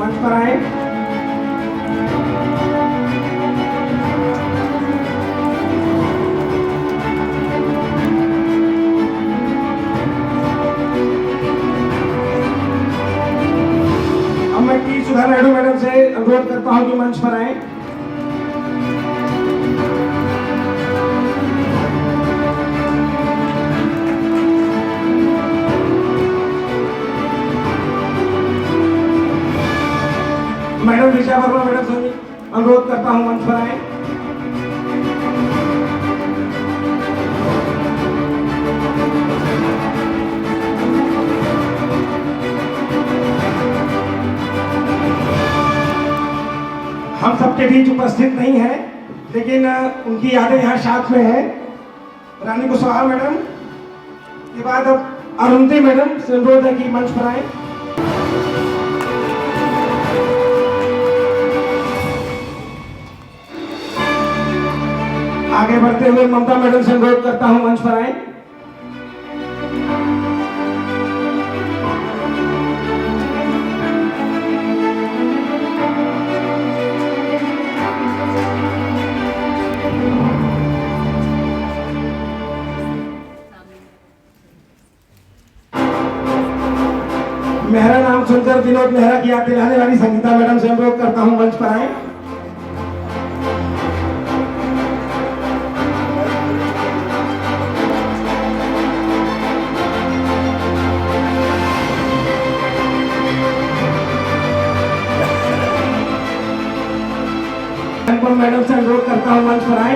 मंच पर आए। सुधा नायडू मैडम से अनुरोध करता हूं कि मंच पर आए। मैडम ऋचा वर्मा मैडम से अनुरोध करता हूं मंच पर आए। हम सबके बीच उपस्थित नहीं है लेकिन उनकी यादें यहाँ साथ में है। रानी कुशवाहा मैडम के बाद अब अरुंधति मैडम से अनुरोध है कि मंच पर आए। आगे बढ़ते हुए ममता मैडम से अनुरोध करता हूं मंच पर आए। मेरा नाम सुनकर विनोद मेहरा की याद दिलाने वाली संगीता मैडम से अनुरोध करता हूं मंच पर आए। मैडम से अनुरोध करता हूं मंच पर आए।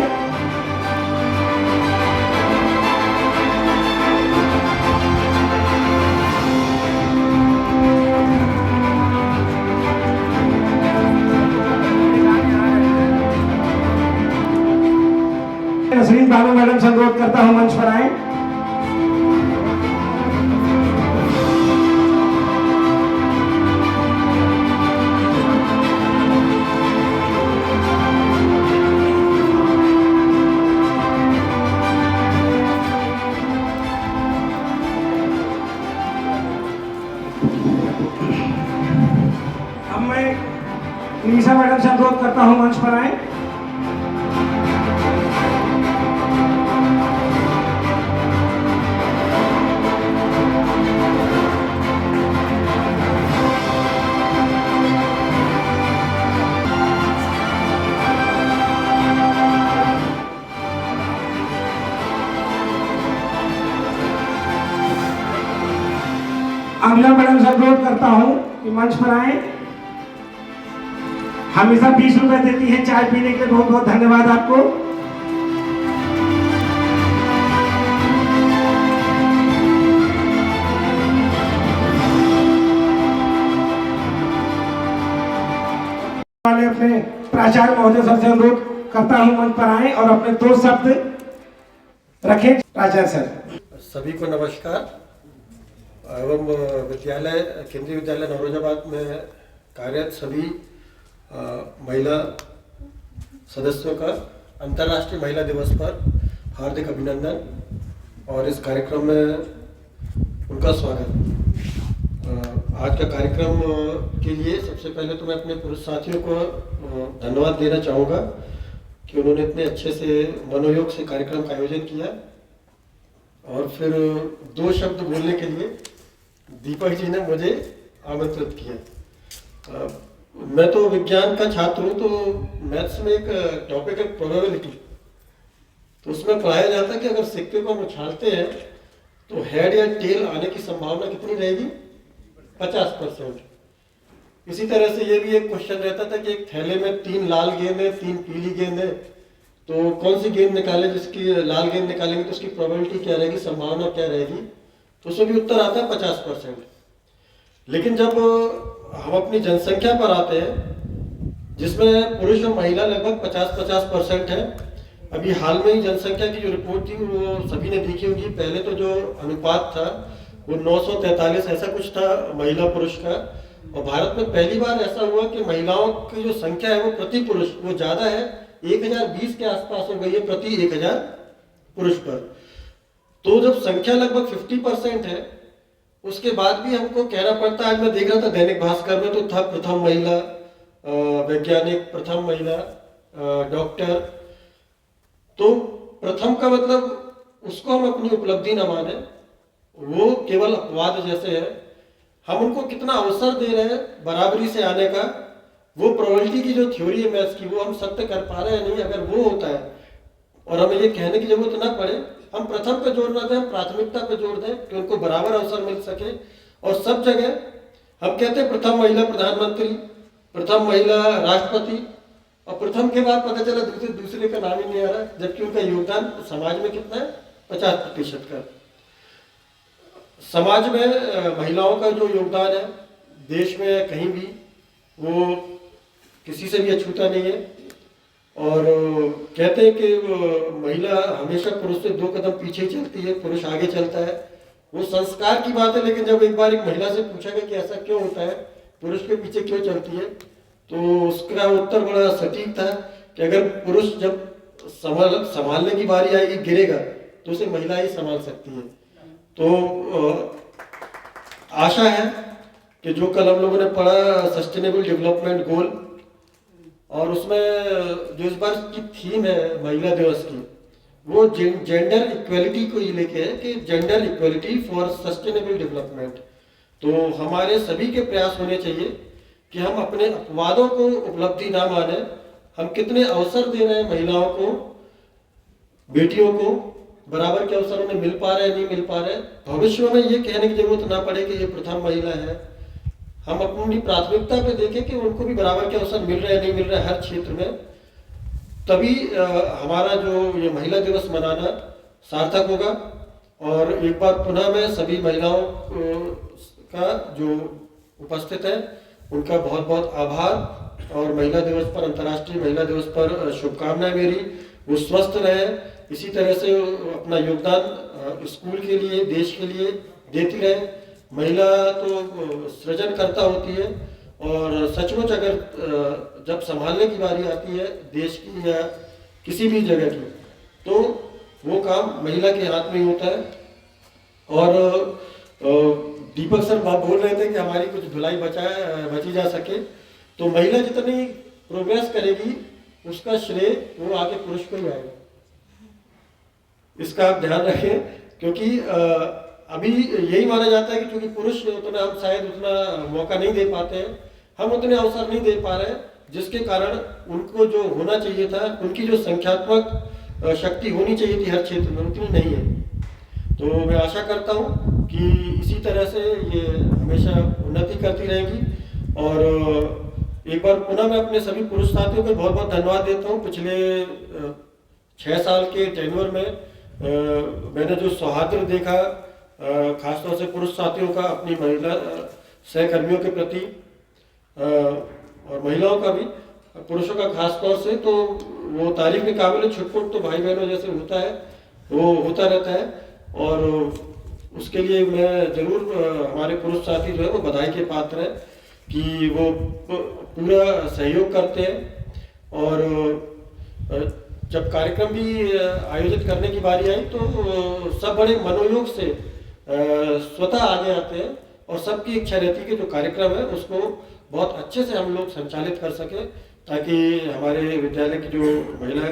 नसरीन बानो मैडम से अनुरोध करता हूं मंच पर आए। अब मैं निमिषा मैडम से अनुरोध करता हूँ मंच पर आए। अगला मैडम से अनुरोध करता हूँ कि मंच पर आए। हमेशा 20 रुपए देती है चाय पीने के लिए, बहुत बहुत धन्यवाद आपको। वाले अपने प्राचार्य महोदय सर से अनुरोध करता हूँ मंच पर आए और अपने 2 शब्द रखें। प्राचार्य सर। सभी को नमस्कार। एवं विद्यालय केंद्रीय विद्यालय नौरोजाबाद में कार्यरत सभी महिला सदस्यों का अंतर्राष्ट्रीय महिला दिवस पर हार्दिक अभिनंदन और इस कार्यक्रम में उनका स्वागत। आज का कार्यक्रम के लिए सबसे पहले तो मैं अपने पुरुष साथियों को धन्यवाद देना चाहूँगा कि उन्होंने इतने अच्छे से मनोयोग से कार्यक्रम का आयोजन किया। और फिर 2 शब्द बोलने के लिए दीपक जी ने मुझे आमंत्रित किया। मैं तो विज्ञान का छात्र हूँ, तो मैथ्स में एक टॉपिक है प्रोबेबिलिटी। तो उसमें पढ़ाया जाता है कि अगर सिक्के को हम उछालते हैं तो हेड या टेल आने की संभावना कितनी रहेगी? 50%। इसी तरह से ये भी एक क्वेश्चन रहता था कि एक थैले में 3 लाल गेंद है, 3 पीली गेंद है, तो कौन सी गेंद निकाले? जिसकी लाल गेंद निकालेंगे तो उसकी प्रोबेबिलिटी क्या रहेगी, संभावना क्या रहेगी? तो उसमें भी उत्तर आता है 50%। लेकिन जब हम अपनी जनसंख्या पर आते हैं जिसमें पुरुष और महिला लगभग 50-50% है। अभी हाल में ही जनसंख्या की जो रिपोर्ट थी वो सभी ने देखी होगी। पहले तो जो अनुपात था वो 943 ऐसा कुछ था महिला पुरुष का, और भारत में पहली बार ऐसा हुआ कि महिलाओं की जो संख्या है वो प्रति पुरुष वो ज्यादा है, 1020 के आसपास हो गई है प्रति 1000 पुरुष पर। तो जब संख्या लगभग 50% है उसके बाद भी हमको कहना पड़ता है। आज मैं देख रहा था दैनिक भास्कर में, तो था प्रथम महिला वैज्ञानिक, प्रथम महिला डॉक्टर। तो प्रथम का मतलब उसको हम अपनी उपलब्धि न माने, वो केवल अपवाद जैसे है। हम उनको कितना अवसर दे रहे हैं बराबरी से आने का, वो प्रोबेबिलिटी की जो थ्योरी है मैथ्स की वो हम सत्य कर पा रहे हैं नहीं। अगर वो होता है और हमें ये कहने की जरूरत ना पड़े, हम प्रथम पे जोर ना दें, हम प्राथमिकता पे जोर दें कि उनको बराबर अवसर मिल सके। और सब जगह हम कहते हैं प्रथम महिला प्रधानमंत्री, प्रथम महिला राष्ट्रपति, और प्रथम के बाद पता चला दूसरे का नाम ही नहीं आ रहा, जबकि उनका योगदान समाज में कितना है? 50% का। समाज में महिलाओं का जो योगदान है देश में कहीं भी वो किसी से भी अछूता नहीं है। और कहते हैं कि महिला हमेशा पुरुष से 2 कदम पीछे ही चलती है, पुरुष आगे चलता है। वो संस्कार की बात है, लेकिन जब एक बार एक महिला से पूछा गया कि ऐसा क्यों होता है, पुरुष के पीछे क्यों चलती है, तो उसका उत्तर बड़ा सटीक था कि अगर पुरुष जब संभालने की बारी आएगी, गिरेगा, तो उसे महिला ही संभाल सकती है। तो आशा है कि जो कल हम लोगों ने पढ़ा सस्टेनेबल डेवलपमेंट गोल, और उसमें जो इस बार की थीम है महिला दिवस की, वो जेंडर इक्वलिटी को ही लेके है कि gender equality for sustainable development. तो हमारे सभी के प्रयास होने चाहिए कि हम अपने अपवादों को उपलब्धि ना माने। हम कितने अवसर दे रहे हैं महिलाओं को, बेटियों को, बराबर के अवसर उन्हें मिल पा रहे हैं, नहीं मिल पा रहे। भविष्य में ये कहने की जरूरत ना पड़े कि ये प्रथम महिला है। हम अपनी प्राथमिकता पे देखें कि उनको भी बराबर के अवसर मिल रहे हैं, नहीं मिल रहे हर क्षेत्र में, तभी हमारा जो ये महिला दिवस मनाना सार्थक होगा। और एक बार पुनः मैं सभी महिलाओं का जो उपस्थित है उनका बहुत बहुत आभार, और महिला दिवस पर, अंतर्राष्ट्रीय महिला दिवस पर शुभकामनाएं मेरी। वो स्वस्थ रहे, इसी तरह से अपना योगदान स्कूल के लिए, देश के लिए देती रहे। महिला तो सृजनकर्ता होती है, और सचमुच अगर जब संभालने की बारी आती है देश की या किसी भी जगह की, तो वो काम महिला के हाथ में ही होता है। और दीपक सर बात बोल रहे थे कि हमारी कुछ धुलाई बची जा सके, तो महिला जितनी प्रोग्रेस करेगी उसका श्रेय वो आगे पुरुष को ही आएगा। इसका आप ध्यान रखें, क्योंकि अभी यही माना जाता है कि क्योंकि पुरुष उतना हम शायद उतना मौका नहीं दे पाते हैं, हम उतने अवसर नहीं दे पा रहे हैं, जिसके कारण उनको जो होना चाहिए था, उनकी जो संख्यात्मक शक्ति होनी चाहिए थी हर क्षेत्र में, उतनी नहीं है। तो मैं आशा करता हूँ कि इसी तरह से ये हमेशा उन्नति करती रहेगी। और एक बार पुनः मैं अपने सभी पुरुष साथियों को बहुत बहुत धन्यवाद देता हूँ। पिछले 6 साल के टेन्योर में मैंने जो सौहार्द देखा, खासतौर से पुरुष साथियों का अपनी महिला सहकर्मियों के प्रति और महिलाओं का भी, पुरुषों का खास तौर से, तो वो तारीफ के काबिल है। छुटपुट तो भाई बहनों जैसे होता है, वो होता रहता है, और उसके लिए मैं जरूर हमारे पुरुष साथी जो है वो बधाई के पात्र हैं कि वो पूरा सहयोग करते हैं। और जब कार्यक्रम भी आयोजित करने की बारी आई तो सब बड़े मनोयोग से स्वतः आगे आते हैं, और सबकी इच्छा रहती है कि जो कार्यक्रम है उसको बहुत अच्छे से हम लोग संचालित कर सकें, ताकि हमारे विद्यालय की जो महिला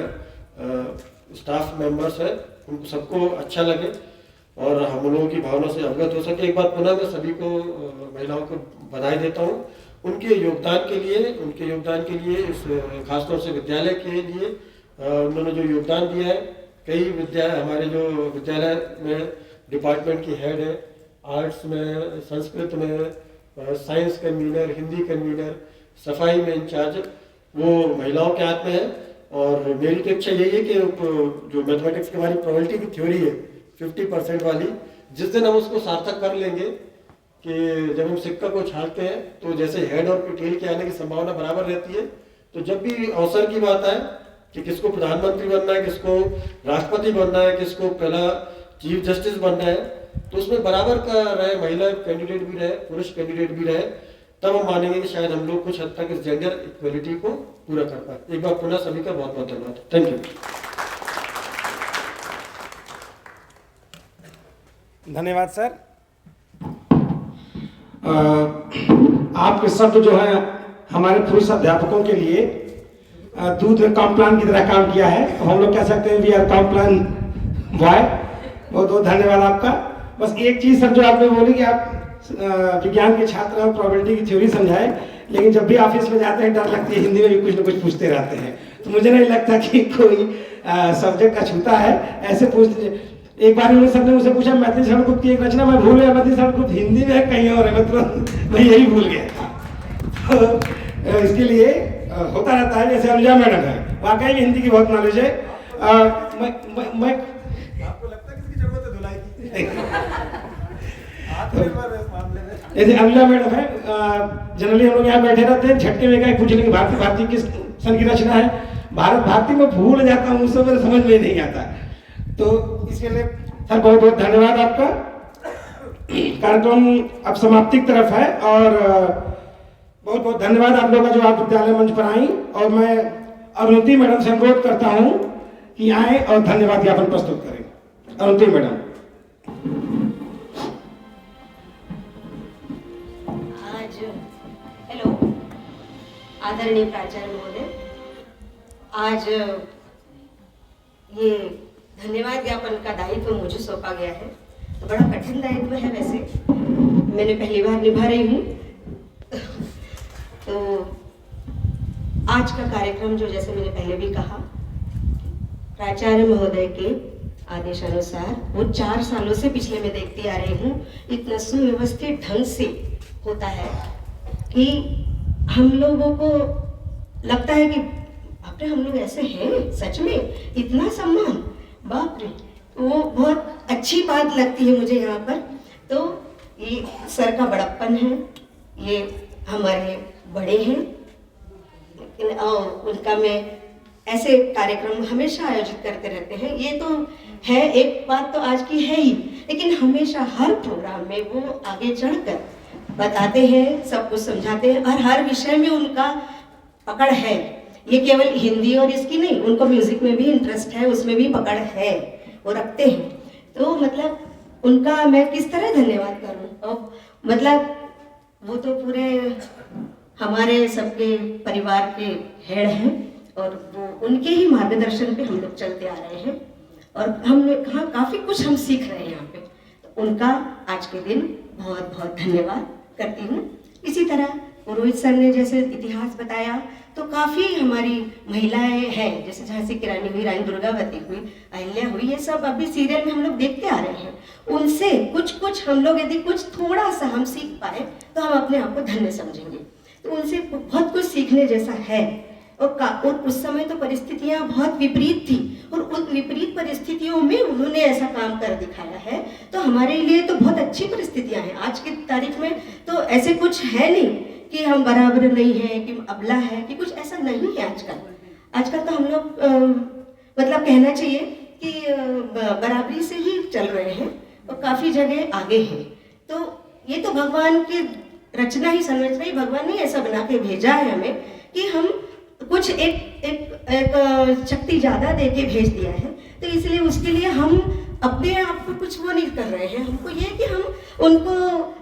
स्टाफ मेंबर्स है उनको सबको अच्छा लगे और हम लोगों की भावना से अवगत हो सके। एक बार पुनः मैं सभी को, महिलाओं को बधाई देता हूँ उनके योगदान के लिए, इस खासतौर से विद्यालय के लिए उन्होंने जो योगदान दिया है। कई हमारे जो विद्यालय में डिपार्टमेंट की हेड है, आर्ट्स में, संस्कृत में साइंस कन्वीनर, हिंदी कन्वीनर, सफाई में इंचार्ज, वो महिलाओं के हाथ में है। और मेरी तो इच्छा यही है कि जो मैथमेटिक्स की हमारी प्रोबेबिलिटी की थ्योरी है 50% वाली, जिस दिन हम उसको सार्थक कर लेंगे कि जब हम सिक्का को छालते हैं तो जैसे हेड और टेल के आने की संभावना बराबर रहती है, तो जब भी अवसर की बात आए कि किसको प्रधानमंत्री बनना है, किसको राष्ट्रपति बनना है, किसको पहला चीफ जस्टिस बनना है, तो उसमें बराबर का रहे, महिला कैंडिडेट भी रहे, पुरुष कैंडिडेट भी रहे, तब हम मानेंगे कि शायद हम लोग कुछ हद तक इस जेंडर इक्वलिटी को पूरा कर पाए। एक बार पुनः सभी का बहुत बहुत धन्यवाद। Thank you. धन्यवाद सर। आपके शब्द जो है हमारे पुरुष अध्यापकों के लिए दूध कॉम्प्लान की तरह काम किया है, तो हम लोग कह सकते हैं वी आर कॉम्प्लान बॉय। बहुत बहुत धन्यवाद आपका। बस एक चीज सर जो आपने बोली कि आप विज्ञान के छात्र हैं, प्रोबेबिलिटी की थ्योरी समझाए, लेकिन जब भी ऑफिस में जाते हैं डर लगती है, हिंदी में भी कुछ ना कुछ पूछते रहते हैं, तो मुझे नहीं लगता कि कोई सब्जेक्ट का छूता है। ऐसे पूछते, एक बार उन्होंने सबने मुझसे पूछा मैथिली शरण गुप्त की एक रचना मैं भूल गया, मैथिली शरण गुप्त हिंदी में है कहीं और है, मतलब मैं यही भूल गया था। तो इसके लिए होता रहता है। जैसे अनुजा मैडम है, वाकई में हिंदी की बहुत नॉलेज है। मैं आपको लगता है किसकी जरूरत है धुलाई की? जैसे अनुजा मैडम है, जनरली हम लोग यहाँ बैठे रहते हैं, झटके में पूछ लेंगे भारती किस सन की रचना है, भारत भारती में भूल जाता हूँ, उससे मेरे समझ में नहीं आता। तो इसके लिए सर बहुत बहुत धन्यवाद आपका। कार्यक्रम अब समाप्ति की तरफ है, और बहुत बहुत धन्यवाद आप लोगों का जो आप विद्यालय मंच पर आई। और मैं अरुणति मैडम से अनुरोध करता हूँ कि आए और धन्यवाद ज्ञापन प्रस्तुत करें। अरुणति मैडम। आज हेलो आदरणीय प्राचार्य महोदय, आज ये धन्यवाद ज्ञापन का दायित्व मुझे सौंपा गया है, तो बड़ा कठिन दायित्व है। वैसे मैंने पहली बार निभा रही हूँ। तो आज का कार्यक्रम जो, जैसे मैंने पहले भी कहा, प्राचार्य महोदय के आदेशानुसार वो 4 सालों से पिछले में देखती आ रही हूँ, इतना सुव्यवस्थित ढंग से होता है कि हम लोगों को लगता है कि बाप रे हम लोग ऐसे हैं, सच में इतना सम्मान, बाप रे। वो बहुत अच्छी बात लगती है मुझे यहाँ पर। तो ये सर का बड़प्पन है, ये हमारे बड़े हैं, लेकिन उनका मैं ऐसे कार्यक्रम हमेशा आयोजित करते रहते हैं। ये तो है, एक बात तो आज की है ही, लेकिन हमेशा हर प्रोग्राम में वो आगे चढ़कर बताते हैं, सब कुछ समझाते हैं, और हर विषय में उनका पकड़ है। ये केवल हिंदी और इसकी नहीं, उनको म्यूजिक में भी इंटरेस्ट है, उसमें भी पकड़ है, वो रखते हैं। तो मतलब उनका मैं किस तरह धन्यवाद करूं। और मतलब वो तो पूरे हमारे सबके परिवार के हेड हैं और वो उनके ही मार्गदर्शन पे हम लोग चलते आ रहे हैं और हमने कहा काफ़ी कुछ हम सीख रहे हैं यहाँ पे। तो उनका आज के दिन बहुत बहुत धन्यवाद करती हूँ। इसी तरह पुरोहित सर ने जैसे इतिहास बताया तो काफ़ी हमारी महिलाएं हैं, जैसे झांसी की रानी हुई, रानी दुर्गावती हुई, अहिल्या हुई, ये सब अभी सीरियल में हम लोग देखते आ रहे हैं। उनसे कुछ हम लोग यदि कुछ थोड़ा सा हम सीख पाए तो हम अपने आप को धन्य समझेंगे। तो उनसे बहुत कुछ सीखने जैसा है और उस समय तो परिस्थितियां बहुत विपरीत थी और उन विपरीत परिस्थितियों में उन्होंने ऐसा काम कर दिखाया है। तो हमारे लिए तो बहुत अच्छी परिस्थितियां हैं। आज की तारीख में तो ऐसे कुछ है नहीं कि हम बराबर नहीं हैं, कि अबला है, कि कुछ ऐसा नहीं है आजकल तो हम लोग मतलब कहना चाहिए कि बराबरी से ही चल रहे हैं और काफ़ी जगह आगे हैं। तो ये तो भगवान की रचना ही, संरचना ही, भगवान ने ऐसा बना के भेजा है हमें कि हम कुछ एक शक्ति ज़्यादा दे के भेज दिया है। तो इसलिए उसके लिए हम अपने आप को कुछ वो नहीं कर रहे हैं। हमको ये कि हम उनको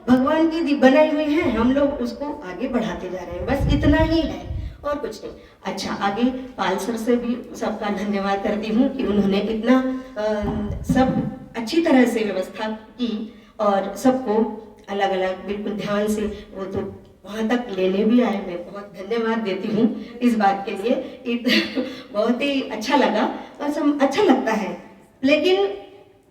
भगवान की बनाई हुई है, हम लोग उसको आगे बढ़ाते जा रहे हैं, बस इतना ही है और कुछ नहीं। अच्छा, आगे पाल सर से भी सबका धन्यवाद करती हूँ कि उन्होंने इतना सब अच्छी तरह से व्यवस्था की और सबको अलग अलग बिल्कुल ध्यान से वो तो वहाँ तक लेने भी आए। मैं बहुत धन्यवाद देती हूँ इस बात के लिए। बहुत ही अच्छा लगा और सब अच्छा लगता है, लेकिन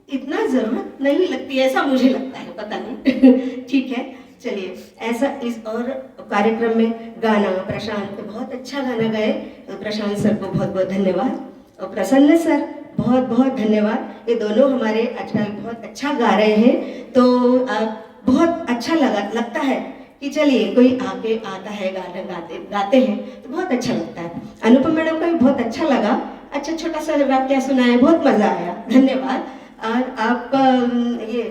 इतना ज़रूरत नहीं लगती ऐसा मुझे लगता है, पता नहीं। ठीक है, चलिए। ऐसा इस और कार्यक्रम में गाना प्रशांत बहुत अच्छा गाना गाए, तो प्रशांत सर को बहुत बहुत धन्यवाद और प्रसन्न सर बहुत बहुत धन्यवाद। ये दोनों हमारे आजकल बहुत अच्छा गा रहे हैं, तो बहुत अच्छा लगता है कि चलिए कोई आगे आता है गाना गाते हैं तो बहुत अच्छा लगता है। अनुपम मैडम का भी बहुत अच्छा लगा, अच्छा छोटा सा वाक्य सुनाया, बहुत मज़ा आया, धन्यवाद। और आपका ये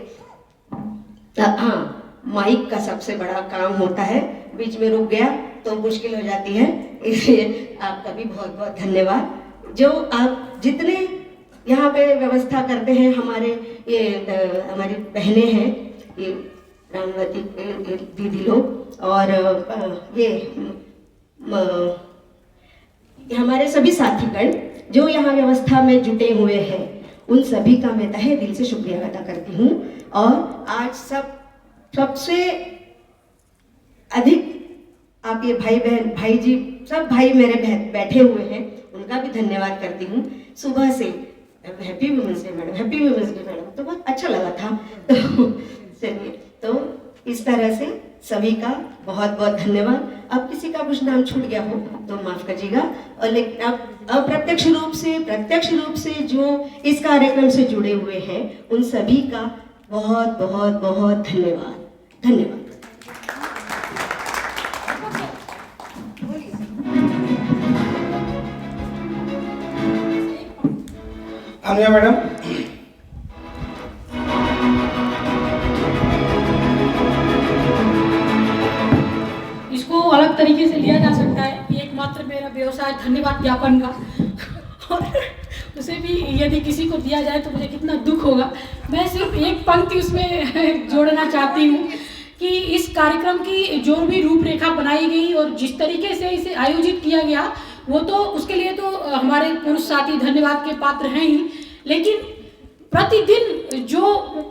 हाँ, माइक का सबसे बड़ा काम होता है, बीच में रुक गया तो मुश्किल हो जाती है, इसलिए आपका भी बहुत बहुत धन्यवाद। जो आप जितने यहाँ पे व्यवस्था करते हैं, हमारी बहनें हैं, ये रामवती दीदी लोग और ये हमारे सभी साथीगण जो यहाँ व्यवस्था में जुटे हुए हैं, उन सभी का मैं तहे दिल से शुक्रिया अदा करती हूँ। और आज सबसे अधिक आप ये भाई जी सब भाई मेरे बैठे हुए हैं, उनका भी धन्यवाद करती हूँ। सुबह से happy women's day madam, happy women's day madam, तो बहुत अच्छा लगा था। तो चलिए, तो इस तरह से सभी का बहुत बहुत धन्यवाद। अब किसी का कुछ नाम छूट गया हो तो माफ करिएगा। और लेकिन अब अप्रत्यक्ष रूप से जो इस कार्यक्रम से जुड़े हुए हैं, उन सभी का बहुत बहुत बहुत धन्यवाद। अनिया मैडम, इसको अलग तरीके से लिया जा सकता है। एकमात्र मेरा व्यवसाय धन्यवाद ज्ञापन का, और उसे भी यदि किसी को दिया जाए तो मुझे कितना दुख होगा। मैं सिर्फ एक पंक्ति उसमें जोड़ना चाहती हूँ कि इस कार्यक्रम की जो भी रूपरेखा बनाई गई और जिस तरीके से इसे आयोजित किया गया, वो तो उसके लिए तो हमारे पुरुष साथी धन्यवाद के पात्र हैं ही, लेकिन प्रतिदिन जो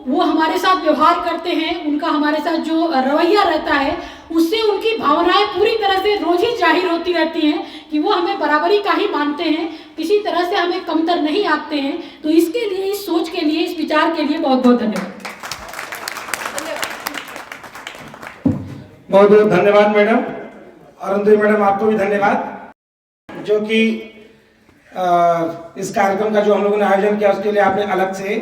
वो हमारे साथ व्यवहार करते हैं, उनका हमारे साथ जो रवैया रहता है, उससे उनकी भावनाएं पूरी तरह से रोज ही जाहिर होती रहती हैं कि वो हमें बराबरी का ही मानते हैं, किसी तरह से हमें कमतर नहीं आते हैं। तो इसके लिए, इस सोच के लिए, इस विचार के लिए बहुत बहुत धन्यवाद। बहुत बहुत धन्यवाद मैडम। अरुंधति मैडम, आपको भी धन्यवाद, जो कि इस कार्यक्रम का जो हम लोगों ने आयोजन किया उसके लिए आपने अलग से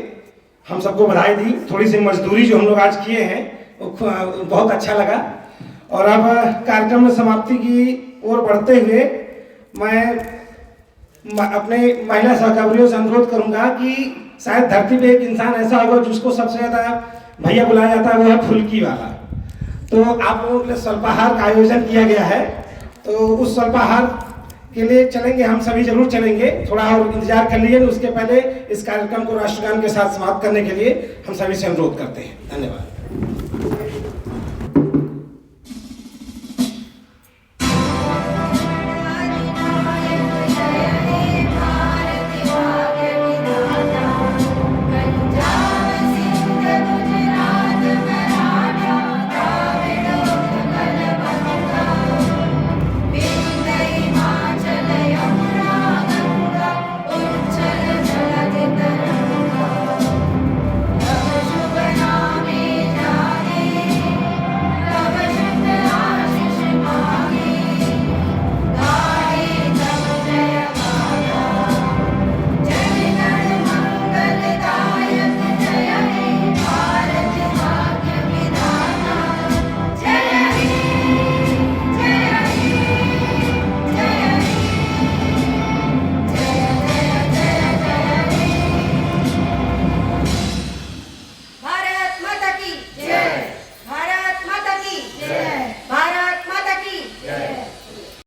हम सबको बधाई दी। थोड़ी सी मजदूरी जो हम लोग आज किए हैं वो बहुत अच्छा लगा। और अब कार्यक्रम में समाप्ति की ओर बढ़ते हुए मैं अपने महिला सहकर्मियों से अनुरोध करूंगा कि शायद धरती पे एक इंसान ऐसा होगा जिसको सबसे ज़्यादा भैया बुलाया जाता है, वो है फुल्की वाला। तो आप लोगों के लिए स्वल्पाहार का आयोजन किया गया है, तो उस स्वल्पाहार के लिए चलेंगे, हम सभी जरूर चलेंगे। थोड़ा और इंतजार कर लीजिए। उसके पहले इस कार्यक्रम को राष्ट्रगान के साथ समाप्त करने के लिए हम सभी से अनुरोध करते हैं। धन्यवाद।